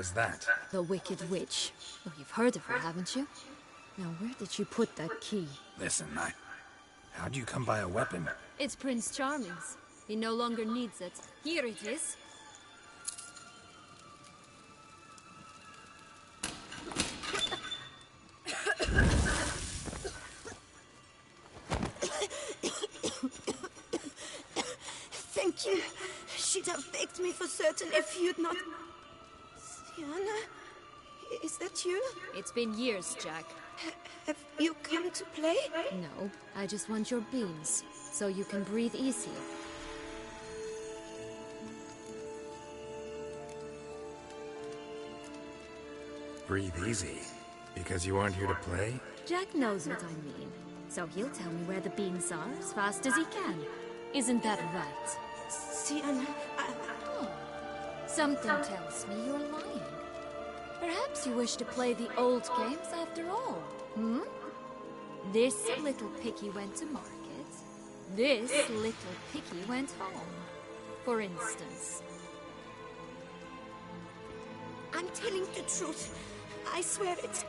was that? The Wicked Witch. Oh, you've heard of her, haven't you? Now, where did you put that key? Listen, how'd you come by a weapon? It's Prince Charming's. He no longer needs it. Here it is. Thank you. She'd have begged me for certain if you'd not... Sienna? Is that you? It's been years, Jack. Have you come to play? No, I just want your beans, so you can breathe easier. Breathe easy? Because you aren't here to play? Jack knows what I mean, so he'll tell me where the beans are as fast as he can. Isn't that right? Sienna, Oh, something tells me you're lying. Perhaps you wish to play the old games after all, hmm? This little piggy went to market. This little piggy went home, for instance. I'm telling the truth. I swear it.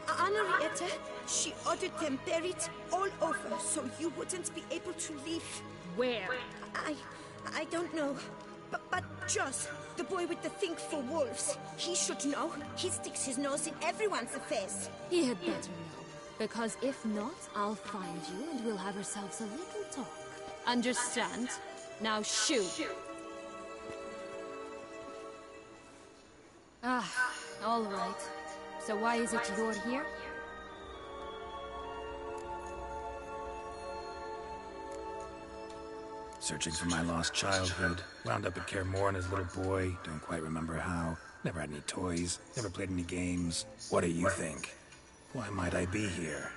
Henrietta, She ordered them buried all over so you wouldn't be able to leave. Where? I don't know. But Joss, the boy with the thing for wolves, he should know. He sticks his nose in everyone's affairs. He had better know. Because if not, I'll find you and we'll have ourselves a little talk. Understand? Now shoot! Ah, all right. So why is it you're here? Searching for my lost childhood. Wound up at Kaer Morhen as a little boy. Don't quite remember how. Never had any toys. Never played any games. What do you think? Why might I be here?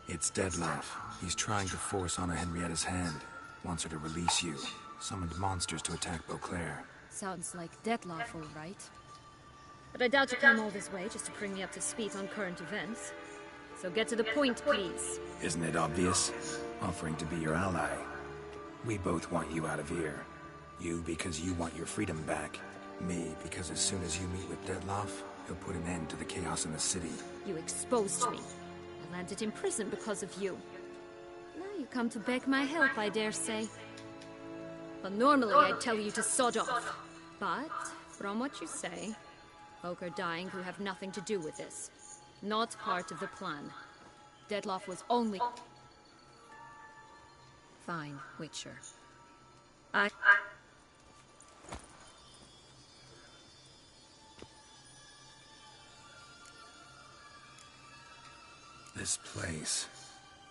It's Dettlaff. He's trying to force Anna Henrietta's hand. Wants her to release you. Summoned monsters to attack Beauclair. Sounds like Dettlaff, all right. But I doubt you came all this way just to bring me up to speed on current events. So get to the point, please. Isn't it obvious? Offering to be your ally. We both want you out of here. You because you want your freedom back. Me because as soon as you meet with Dettlaff, he'll put an end to the chaos in the city. You exposed me. I landed in prison because of you. Now you come to beg my help, I dare say. But normally I'd tell you to sod off. But, from what you say, folk are dying who have nothing to do with this. Not part of the plan. Dettlaff was only... Fine, Witcher. This place.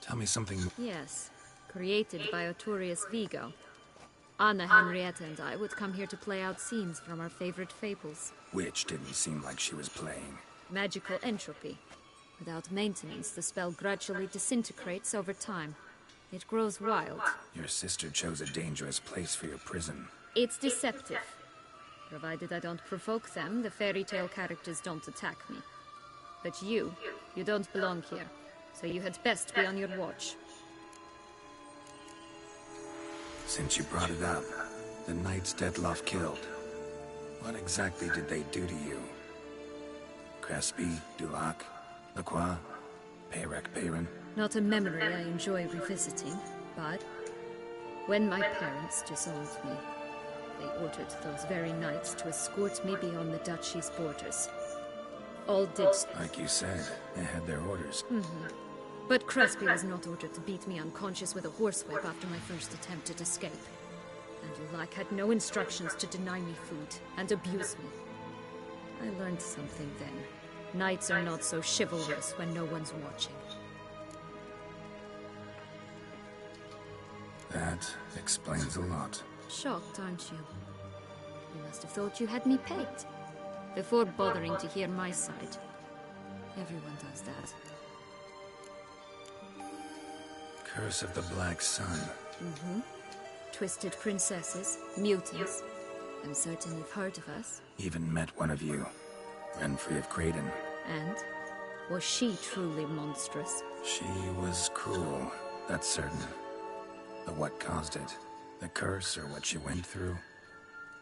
Tell me something... Yes. Created by Arturius Vigo. Anna Henrietta and I would come here to play out scenes from our favorite fables. Which didn't seem like she was playing. Magical entropy. Without maintenance, the spell gradually disintegrates over time. It grows wild. Your sister chose a dangerous place for your prison. It's deceptive. Provided I don't provoke them, the fairy tale characters don't attack me. But you don't belong here. So you had best be on your watch. Since you brought it up, the knights Dettlaff killed. What exactly did they do to you? Crespi, Dulac, Lacroix, Perrin? Not a memory I enjoy revisiting, but when my parents disowned me, they ordered those very knights to escort me beyond the duchy's borders. All did... Like you said, they had their orders. But Crespi was not ordered to beat me unconscious with a horsewhip after my first attempt at escape. And Dulac had no instructions to deny me food and abuse me. I learned something then. Knights are not so chivalrous when no one's watching. That explains a lot. Shocked, aren't you? You must have thought you had me pegged. Before bothering to hear my side. Everyone does that. Curse of the Black Sun. Twisted princesses, mutants. I'm certain you've heard of us. Even met one of you. Renfrey of Craden. And? Was she truly monstrous? She was cruel, that's certain. But what caused it? The curse or what she went through?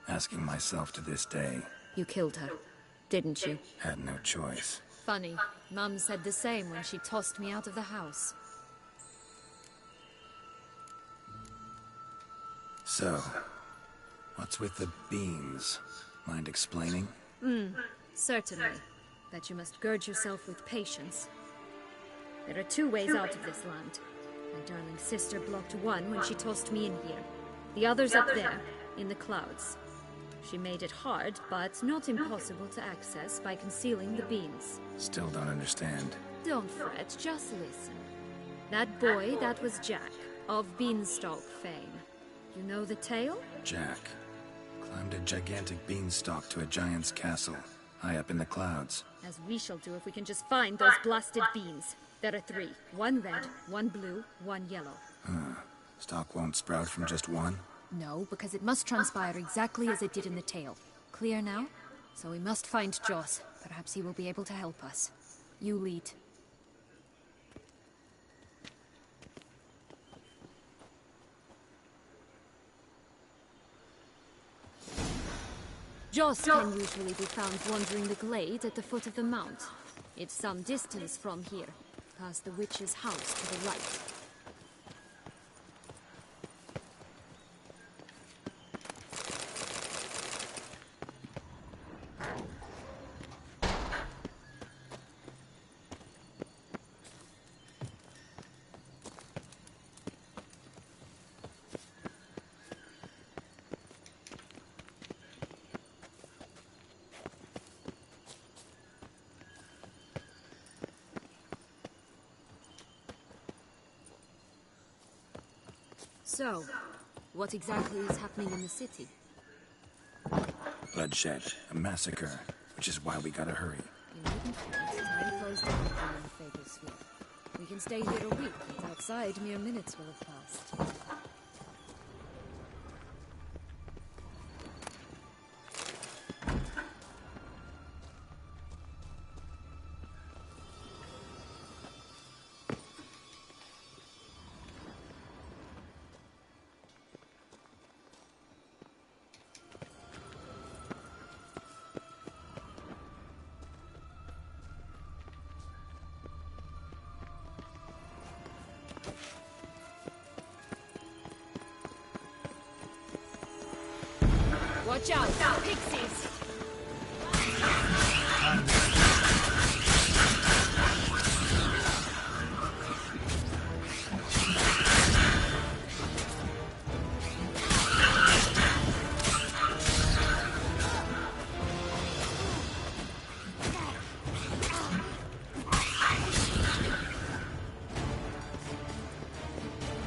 Asking myself to this day. You killed her, didn't you? Had no choice. Funny. Mum said the same when she tossed me out of the house. So, what's with the beans? Mind explaining? Certainly. That you must gird yourself with patience. There are two ways out of this land. My darling sister blocked one when she tossed me in here. The other's up there, in the clouds. She made it hard, but not impossible to access by concealing the beans. Still don't understand. Don't fret, just listen. That boy, that was Jack, of Beanstalk fame. You know the tale? Jack climbed a gigantic beanstalk to a giant's castle, high up in the clouds. As we shall do if we can just find those blasted beans. There are 3. 1 red, 1 blue, 1 yellow. Stalk won't sprout from just one? No, because it must transpire exactly as it did in the tale. Clear now? So we must find Joss. Perhaps he will be able to help us. You lead. Joss can usually be found wandering the glade at the foot of the mount. It's some distance from here, past the witch's house to the right. So, what exactly is happening in the city? Bloodshed, a massacre, which is why we gotta hurry. You needn't fret. Time closed everything in the Fable Sphere. We can stay here a week, and outside mere minutes will have passed. Watch out! Pixies!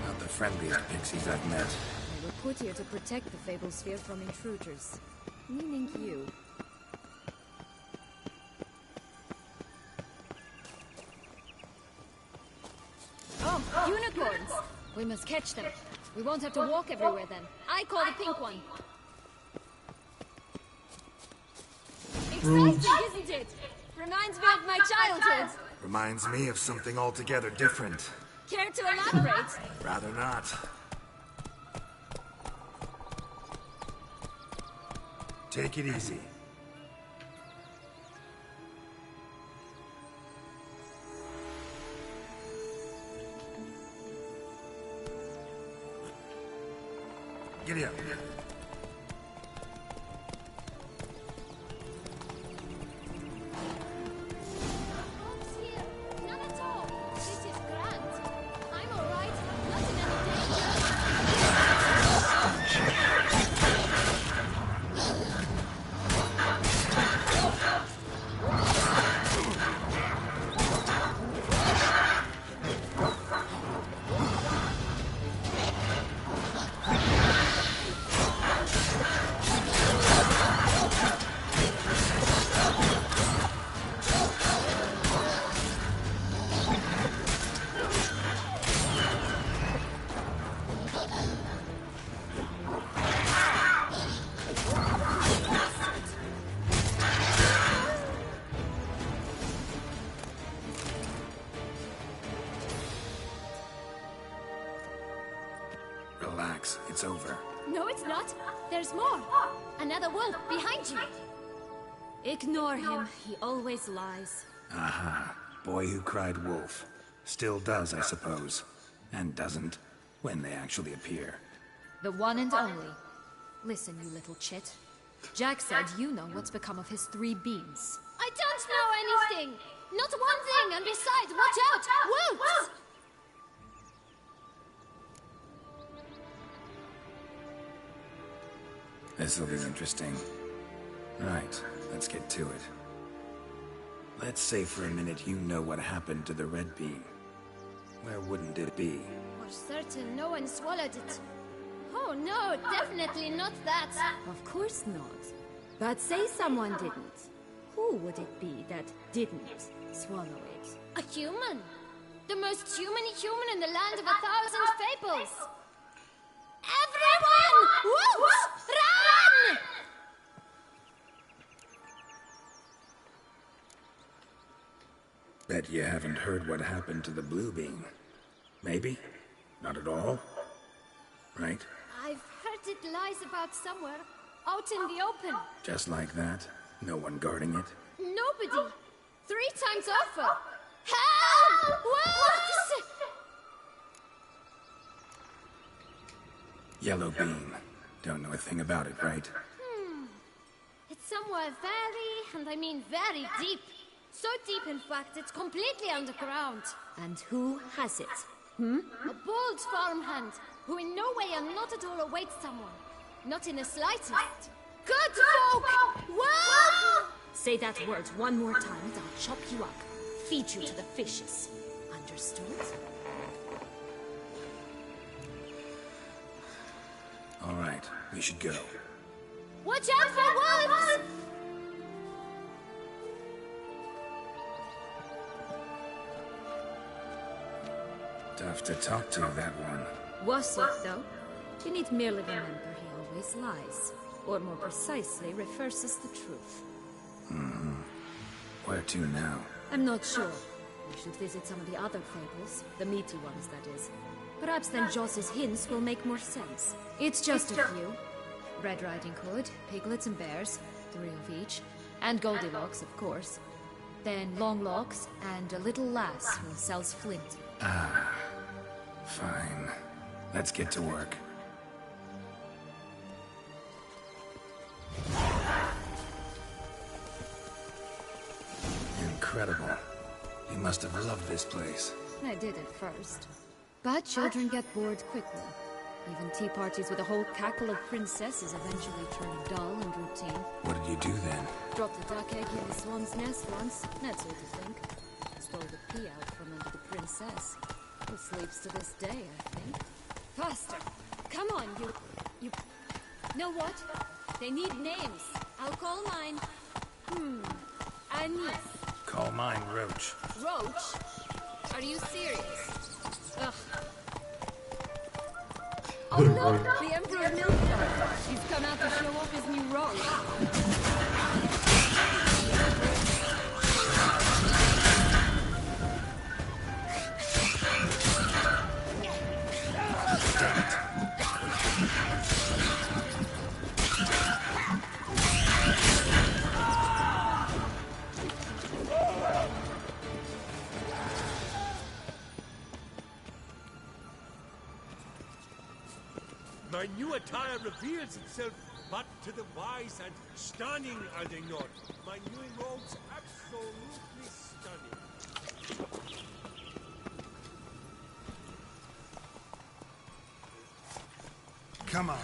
Not the friendliest pixies I've met. They were put here to protect the Fable Sphere from intruders. Meaning you. Oh, unicorns! We must catch them. We won't have to walk everywhere then. I call the pink one. Exciting, isn't it? Reminds me of my childhood. Reminds me of something altogether different. Care to elaborate? Rather not. Take it easy. Giddy up. Relax, it's over. No, it's not. There's more. Another wolf behind you. Ignore him. He always lies. Aha. Boy who cried wolf. Still does, I suppose. And doesn't, when they actually appear. The one and only. Listen, you little chit. Jack said you know what's become of his 3 beams. I don't know anything! Not one thing, and besides, watch out! Wolves! This'll be interesting. Right, let's get to it. Let's say for a minute you know what happened to the red beam. Where wouldn't it be? For certain, no one swallowed it. Oh no, definitely not that. Of course not. But say someone didn't. Who would it be that didn't swallow it? A human. The most human-y human in the land of 1,000 fables. Everyone! Wolves! Run! Bet you haven't heard what happened to the blue beam. Maybe? Not at all? Right? I've heard it lies about somewhere, out in the open. Just like that? No one guarding it? Nobody. 3 times over! Help! Wolves! Yellow beam. Don't know a thing about it, right? It's somewhere very, and I mean very deep. So deep, in fact, it's completely underground. And who has it? A bold farmhand, who in no way and not at all awaits someone. Not in the slightest. Good folk! Whoa! Say that word one more time and I'll chop you up. Feed you to the fishes. Understood? All right, we should go. Watch out for wolves! Tough to talk to, that one. Was it, though? You need merely remember he always lies. Or more precisely, refers us the truth. Where to now? I'm not sure. We should visit some of the other fables. The meaty ones, that is. Perhaps then Joss's hints will make more sense. It's just a few. Red Riding Hood, piglets and bears, 3 of each. And Goldilocks, of course. Then Longlocks, and a little lass who sells flint. Fine. Let's get to work. Incredible. You must have loved this place. I did at first. But children get bored quickly. Even tea parties with a whole cackle of princesses eventually turn dull and routine. What did you do then? Dropped a duck egg in the swan's nest once. That's all to think. Stole the pea out from under the princess. Who sleeps to this day, I think. Faster! Come on, you... Know what? They need names. I'll call mine... Anis. Call mine Roach. Roach? Are you serious? Ugh. Oh look! The Emperor Milford! He's come out to show off his new robe. My new attire reveals itself, but to the wise and stunning, are they not? My new robes absolutely stunning. Come on.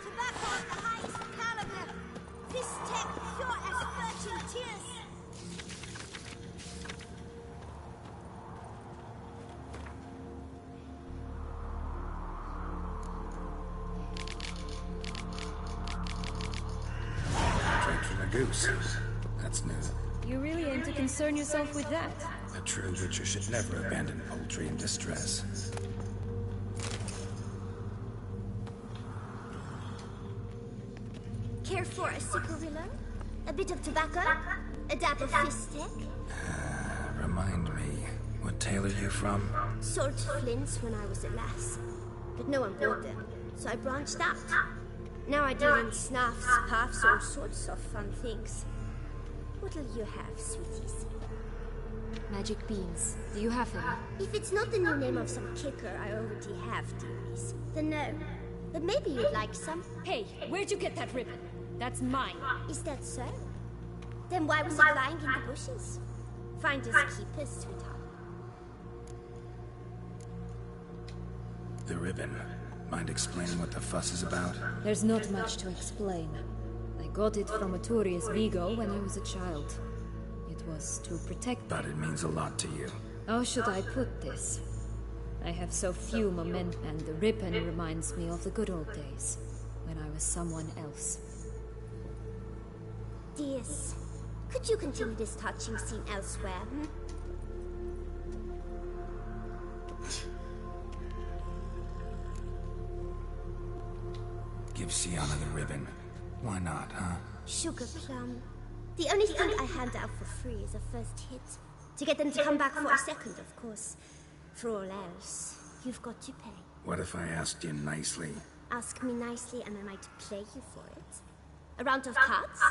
Tobacco of the highest caliber. This tech pure as virgin tears. Goose. That's new. You really aim to concern yourself with that? A true witcher should never abandon poultry in distress. Care for a cigarillo? A bit of tobacco? A dab of fistek? Remind me, what tale are you from? Sold flints when I was a lass. But no one bought them, so I branched out. Now I deal in snuffs, puffs, all sorts of fun things. What'll you have, sweeties? Magic beans. Do you have them? If it's not the new name of some kicker I already have, dearies, then no. But maybe you'd like some. Hey, where'd you get that ribbon? That's mine. Is that so? Then why was it lying in the bushes? Finders keepers, sweetheart. The ribbon. Mind explaining what the fuss is about? There's not much to explain. I got it from Aturius Vigo when I was a child. It was to protect... But it means a lot to you. How should I put this? I have so few moments, and the ribbon reminds me of the good old days, when I was someone else. Dears, could you continue this touching scene elsewhere, Give Sienna the ribbon. Why not, huh? Sugar plum. The only thing I hand out for free is a first hit. To get them to come back for a second, of course. For all else, you've got to pay. What if I asked you nicely? Ask me nicely and I might play you for it. A round of cards?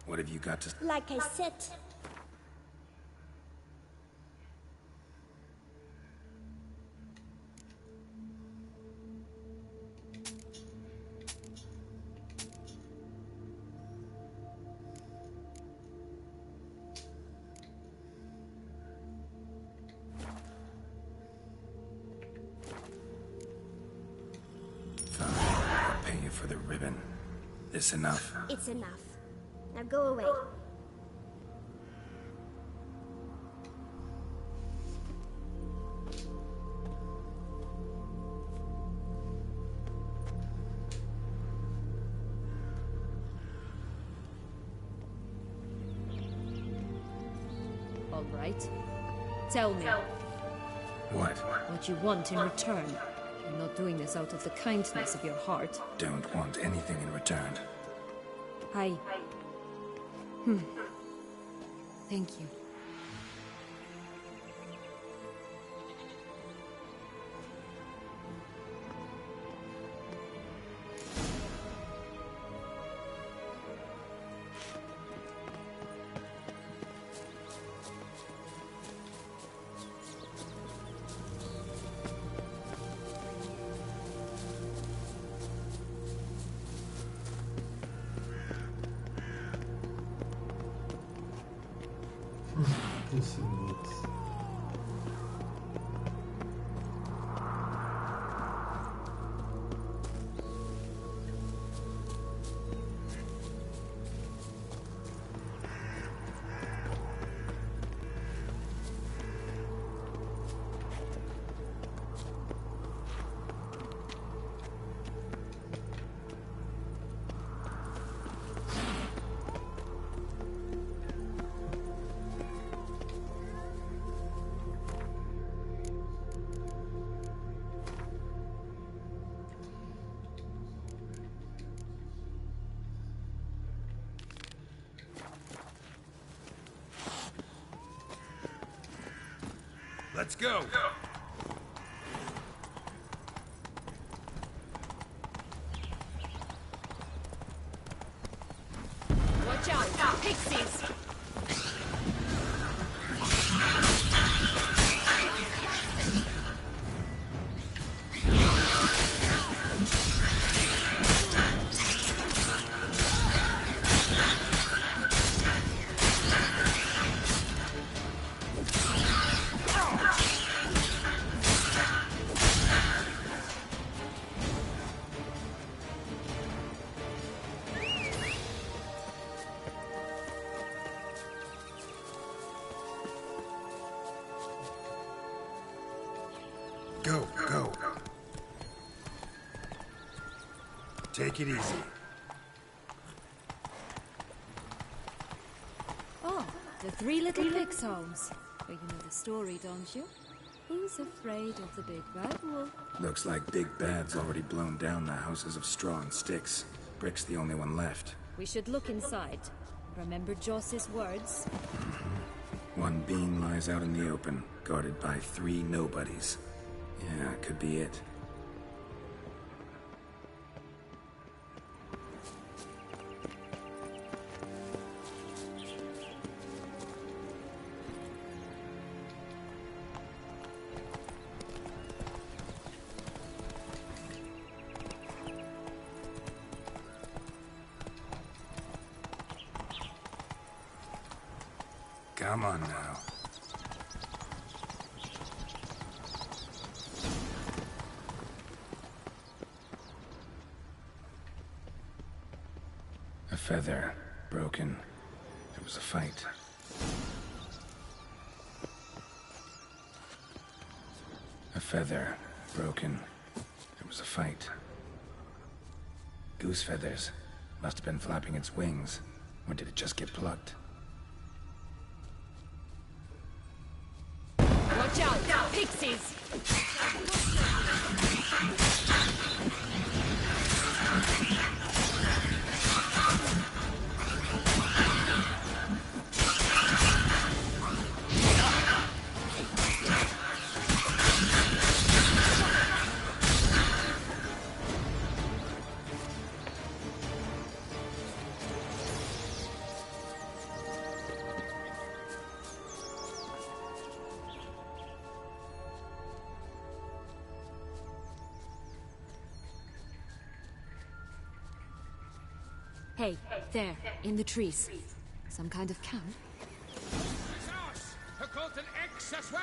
What have you got to... Like I said. Fine, I'll pay you for the ribbon. This enough? It's enough. Now go away. All right. Tell me. What? What you want in return. You're not doing this out of the kindness of your heart. Don't want anything in return. Thank you. Pussy boots. Let's go. Watch out! Pixies! Go, go. Take it easy. Oh, the three little pix homes. But you know the story, don't you? Who's afraid of the big bad wolf? Looks like Big Bad's already blown down the houses of straw and sticks. Brick's the only one left. We should look inside. Remember Joss's words? One being lies out in the open, guarded by 3 nobodies. Yeah, could be it. Come on now. A feather, broken. There was a fight. A feather, broken. There was a fight. Goose feathers. Must have been flapping its wings. Or did it just get plucked? Watch out! Pixies! Hey, there, in the trees. Some kind of camp? It's ours! A golden eggs as well!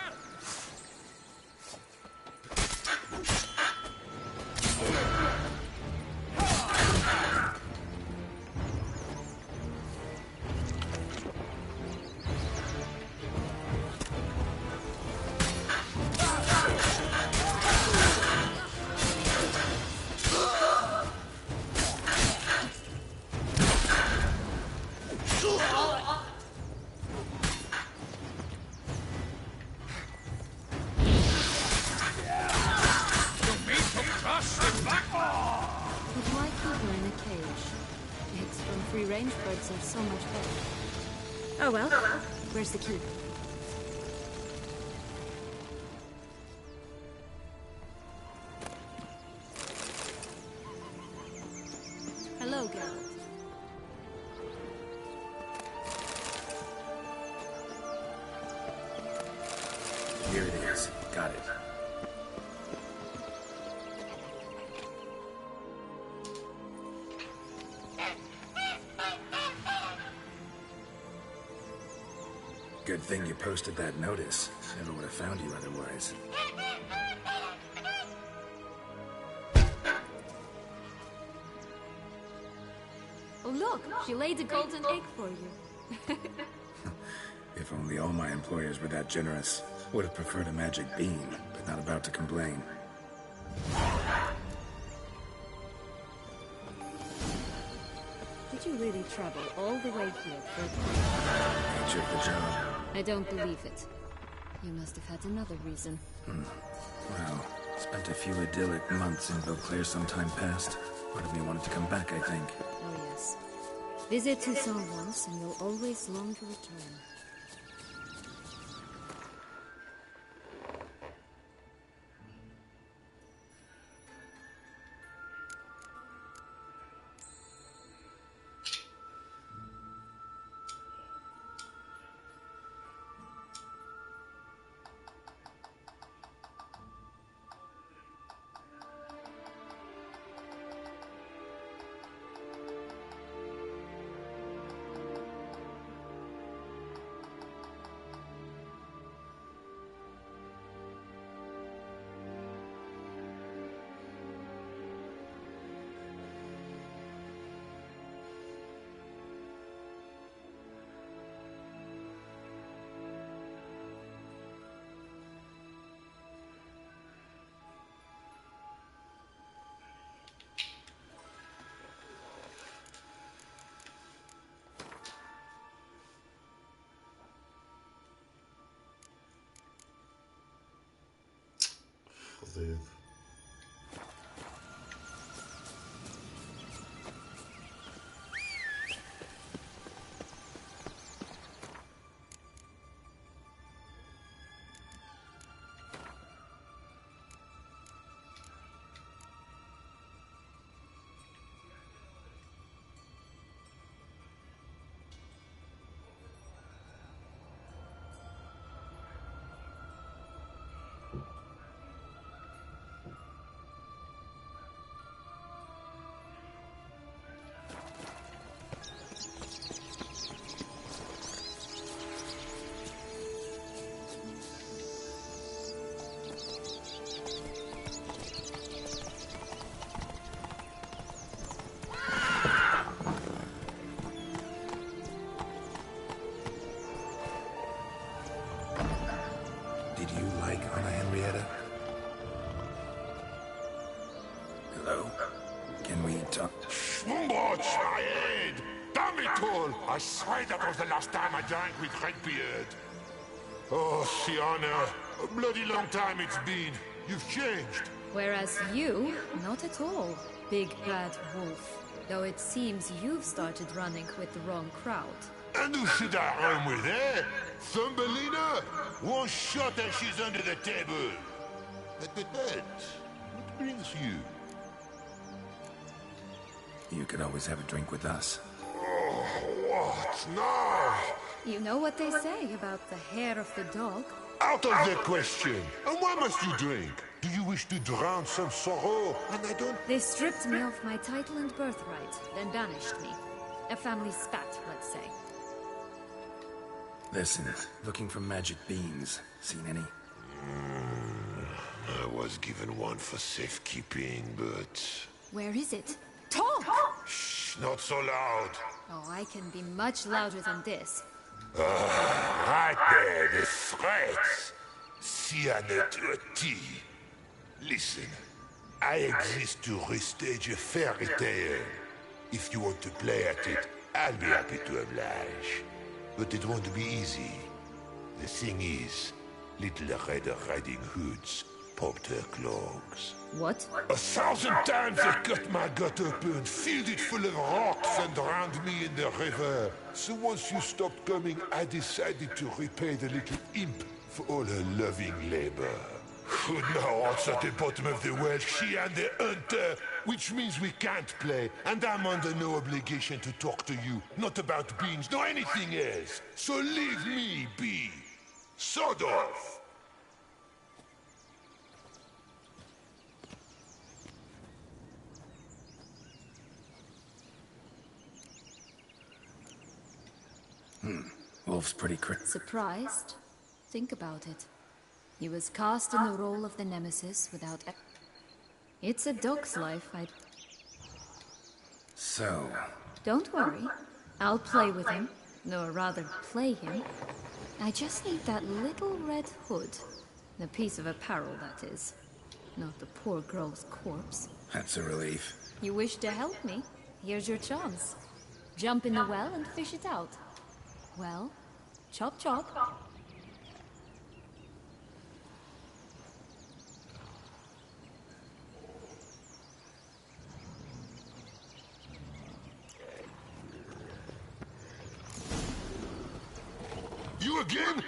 But why keep her in a cage? Eggs from free-range birds are so much better. Oh well. Where's the key? Hello, Geralt. Here it is. Got it. Good thing you posted that notice. Never would have found you otherwise. Oh look, she laid a golden egg for you. If only all my employers were that generous. Would have preferred a magic bean, but not about to complain. Did you really travel all the way here for Nature of the job. I don't believe it. You must have had another reason. Well, spent a few idyllic months in Beauclair some time past. Part of me wanted to come back, I think. Oh yes. Visit Toussaint once and you'll always long to return. Fodido. Did you like Anna Henrietta? Hello? Can we talk? Schwumbots, my head! Damn it all! I swear that was the last time I drank with Redbeard. Oh, Sienna, a bloody long time it's been. You've changed. Whereas you, not at all, big bad wolf. Though it seems you've started running with the wrong crowd. And who should I run with, eh? Thumbelina? One shot and she's under the table. But, what brings you? You could always have a drink with us. Oh, what now? You know what they say about the hair of the dog? Out of the question! And why must you drink? Do you wish to drown some sorrow? And I don't... They stripped me of my title and birthright, then banished me. A family spat, let's say. Listen, looking for magic beans. Seen any? I was given one for safekeeping, but... Where is it? Talk! Shh, not so loud. Oh, I can be much louder than this. Right there, the threats. Sienna to a T. Listen, I exist to restage a fairy tale. If you want to play at it, I'll be happy to oblige. But it won't be easy. The thing is, Little Red Riding Hoods popped her clogs. What? 1,000 times they cut my gut open, filled it full of rocks and drowned me in the river. So once you stopped coming, I decided to repay the little imp for all her loving labor. Now I'm at the bottom of the well, she and the hunter, which means we can't play, and I'm under no obligation to talk to you, not about beans, nor anything else. So leave me be. Sod off. Wolf's pretty Surprised? Think about it. He was cast in the role of the Nemesis without... It's a dog's life, So... Don't worry. I'll play with him. Or rather, play him. I just need that little red hood. The piece of apparel, that is. Not the poor girl's corpse. That's a relief. You wish to help me? Here's your chance. Jump in the well and fish it out. Well, chop chop. You again?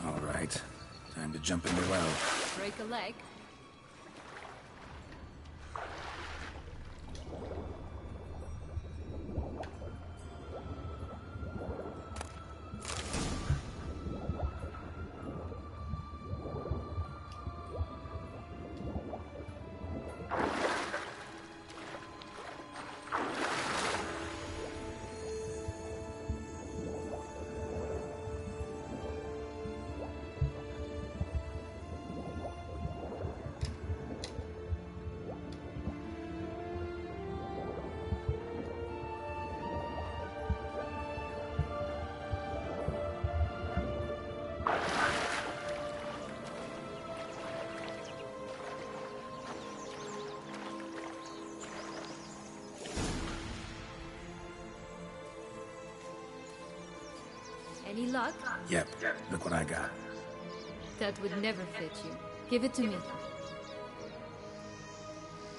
All right. Time to jump in the well. Break a leg. Any luck? Yep. Look what I got. That would never fit you. Give it to me.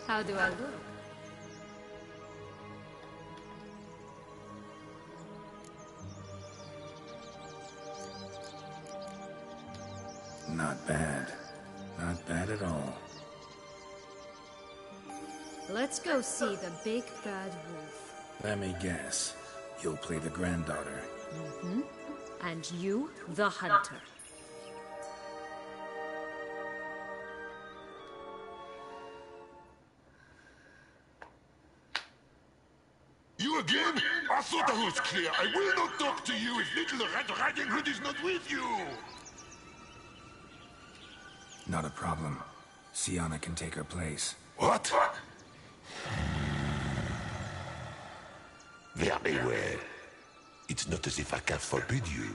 How do I look? Not bad. Not bad at all. Let's go see the big bad wolf. Let me guess. You'll play the granddaughter. Mm-hmm. And you, the hunter. You again? I thought I was clear. I will not talk to you if Little Red Riding Hood is not with you. Not a problem. Sienna can take her place. What? Very well. It's not as if I can forbid you.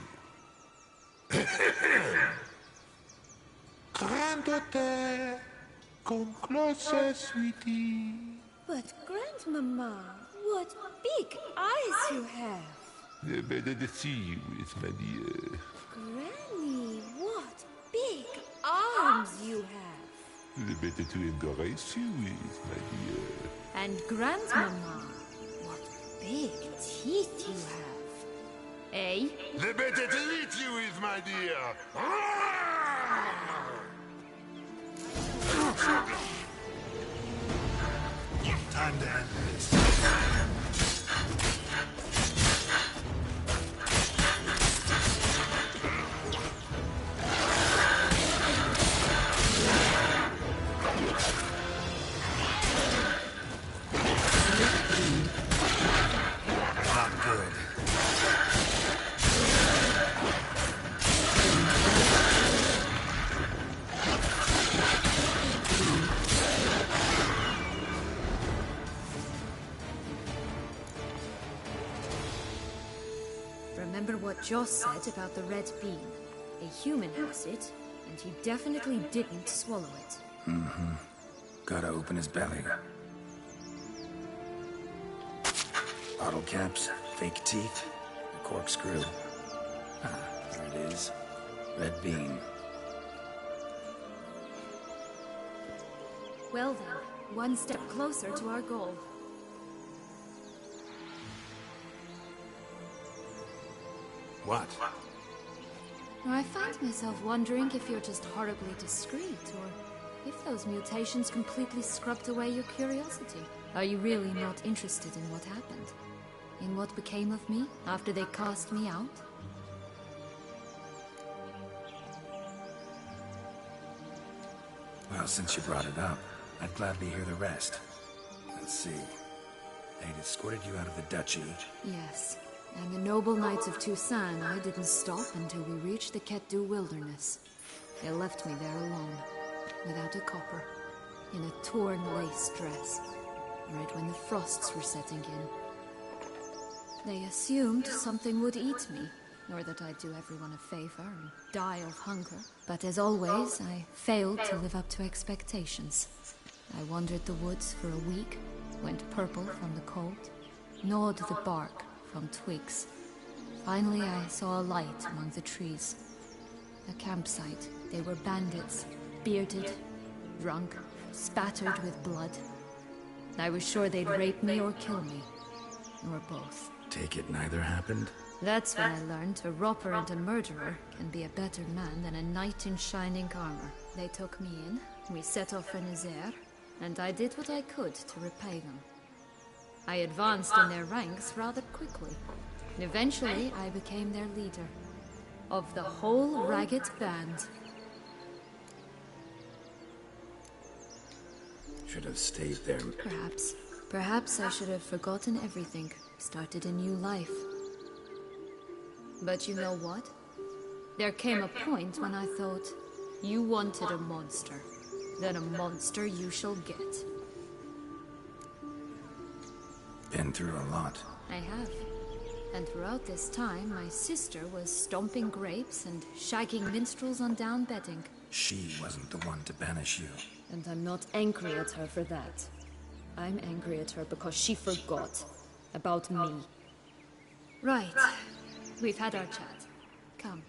Granddaughter, come closer, sweetie. But, Grandmama, what big eyes you have. The better to see you with, my dear. Granny, what big arms you have. The better to embrace you with, my dear. And Grandmama, what big teeth you have. Eh? The better to eat you with, my dear. Not good. Remember what Joss said about the red bean? A human has it, and he definitely didn't swallow it. Mm-hmm. Gotta open his belly. Bottle caps, fake teeth, a corkscrew. Ah, there it is. Red bean. Well then, one step closer to our goal. What? I find myself wondering if you're just horribly discreet, or if those mutations completely scrubbed away your curiosity. Are you really not interested in what happened? In what became of me after they cast me out? Well, since you brought it up, I'd gladly hear the rest. Let's see. They'd escorted you out of the duchy. Yes. And the noble knights of Toussaint, I didn't stop until we reached the Ketdu wilderness. They left me there alone, without a copper, in a torn lace dress, right when the frosts were setting in. They assumed something would eat me, or that I'd do everyone a favor and die of hunger. But as always, I failed to live up to expectations. I wandered the woods for a week, went purple from the cold, gnawed the bark from twigs. Finally, I saw a light among the trees. A campsite. They were bandits, bearded, drunk, spattered with blood. I was sure they'd rape me or kill me, or both. Take it neither happened? That's when I learned a robber and a murderer can be a better man than a knight in shining armor. They took me in, we set off for Nazaire, and I did what I could to repay them. I advanced in their ranks rather quickly. Eventually, I became their leader. Of the whole ragged band. Should have stayed there. Perhaps. Perhaps I should have forgotten everything, started a new life. But you know what? There came a point when I thought, you wanted a monster. Then a monster you shall get. Been through a lot. I have. And throughout this time, my sister was stomping grapes and shagging minstrels on down bedding. She wasn't the one to banish you. And I'm not angry at her for that. I'm angry at her because she forgot about me. Right. We've had our chat. Come.